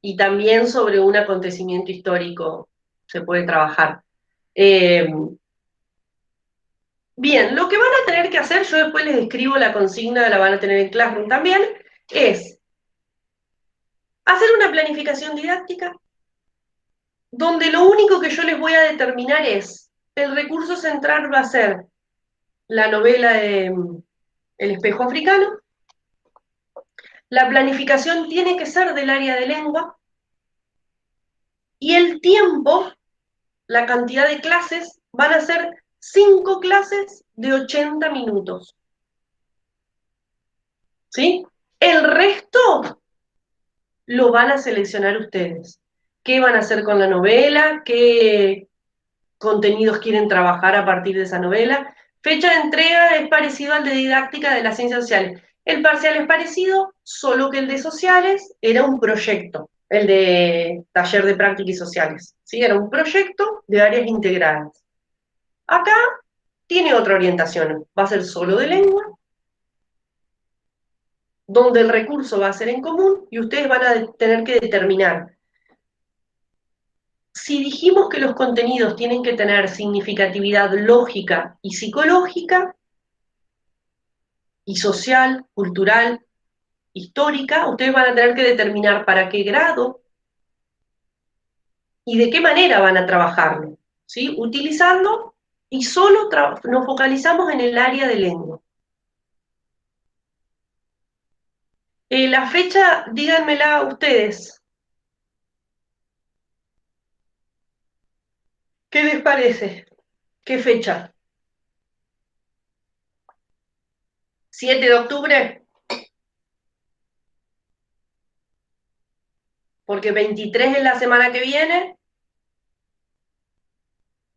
y también sobre un acontecimiento histórico se puede trabajar. Bien, lo que van a tener que hacer, yo después les escribo la consigna, la van a tener en Classroom también, es hacer una planificación didáctica donde lo único que yo les voy a determinar es, el recurso central va a ser la novela de El espejo africano, la planificación tiene que ser del área de lengua, y el tiempo, la cantidad de clases, van a ser 5 clases de 80 minutos. ¿Sí? El resto lo van a seleccionar ustedes. ¿Qué van a hacer con la novela? ¿Qué contenidos quieren trabajar a partir de esa novela? Fecha de entrega es parecido al de didáctica de las ciencias sociales. El parcial es parecido, solo que el de sociales era un proyecto, el de taller de práctica y sociales. ¿Sí? Era un proyecto de áreas integradas. Acá tiene otra orientación, va a ser solo de lengua, donde el recurso va a ser en común y ustedes van a tener que determinar. Si dijimos que los contenidos tienen que tener significatividad lógica y psicológica, y social, cultural, histórica, ustedes van a tener que determinar para qué grado y de qué manera van a trabajarlo, ¿sí? Utilizando y solo nos focalizamos en el área de lengua. La fecha, díganmela ustedes. ¿Qué les parece? ¿Qué fecha? ¿7 de octubre? Porque 23 es la semana que viene.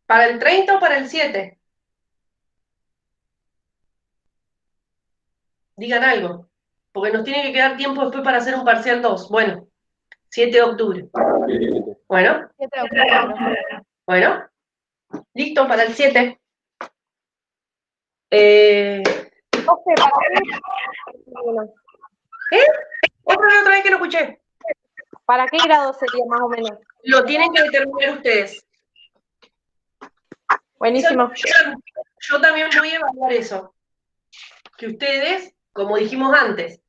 ¿Para el 30 o para el 7? Digan algo, porque nos tiene que quedar tiempo después para hacer un parcial 2. Bueno, 7 de octubre. Bueno. 7 de octubre, profe. Bueno. Listo para el 7. Profe, ¿para ¿Eh? Otra vez que no escuché. qué grado sería más o menos? Lo tienen que determinar ustedes. Buenísimo. Yo también voy a evaluar eso. Que ustedes, como dijimos antes,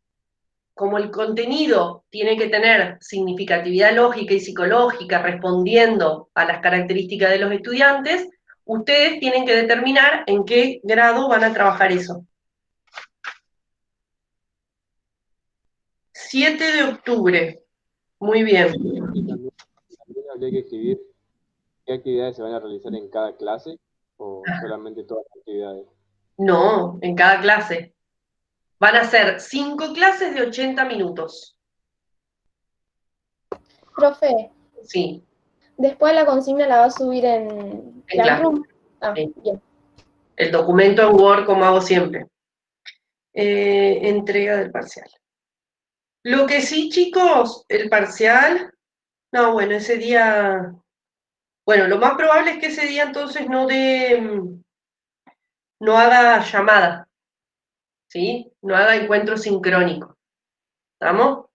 como el contenido tiene que tener significatividad lógica y psicológica respondiendo a las características de los estudiantes, ustedes tienen que determinar en qué grado van a trabajar eso. 7 de octubre. Muy bien. También habría que escribir qué actividades se van a realizar en cada clase o solamente todas las actividades. No, en cada clase. Van a ser 5 clases de 80 minutos. Profe, Sí, después la consigna la va a subir en Classroom. Ah, sí. bien. El documento en Word, como hago siempre. Entrega del parcial. Lo que sí, chicos, el parcial, no, bueno, ese día, bueno, lo más probable es que ese día entonces no haga llamada, ¿sí? No haga encuentro sincrónico. ¿Estamos?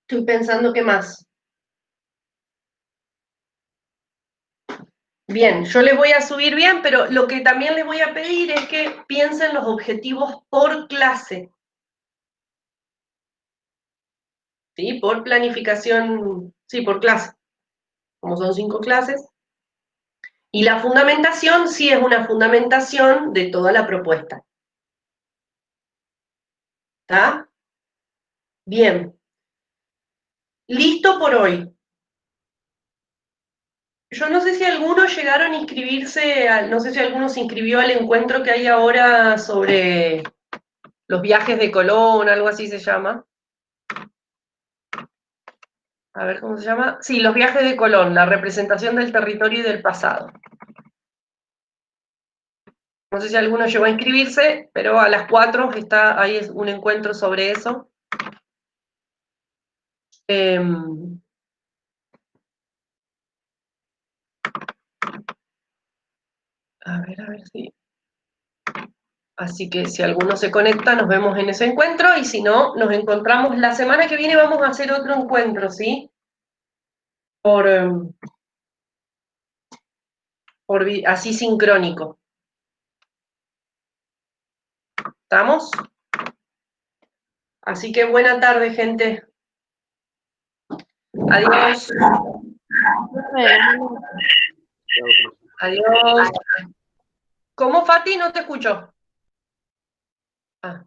Estoy pensando qué más. Bien, yo les voy a subir bien, pero lo que también les voy a pedir es que piensen los objetivos por clase. ¿Sí? Por planificación, sí, por clase. Como son 5 clases. Y la fundamentación sí es una fundamentación de toda la propuesta. ¿Está? Bien. Listo por hoy. Yo no sé si algunos llegaron a inscribirse, no sé si alguno se inscribió al encuentro que hay ahora sobre los viajes de Colón, algo así se llama. A ver cómo se llama. Sí, los viajes de Colón, la representación del territorio y del pasado. No sé si alguno llegó a inscribirse, pero a las 4 está, ahí es un encuentro sobre eso. A ver si... Así que si alguno se conecta, nos vemos en ese encuentro, y si no, nos encontramos la semana que viene. Vamos a hacer otro encuentro, ¿sí? Así sincrónico. ¿Estamos? Así que buena tarde, gente. Adiós. Adiós. ¿Cómo, Fati? No te escucho. Ah.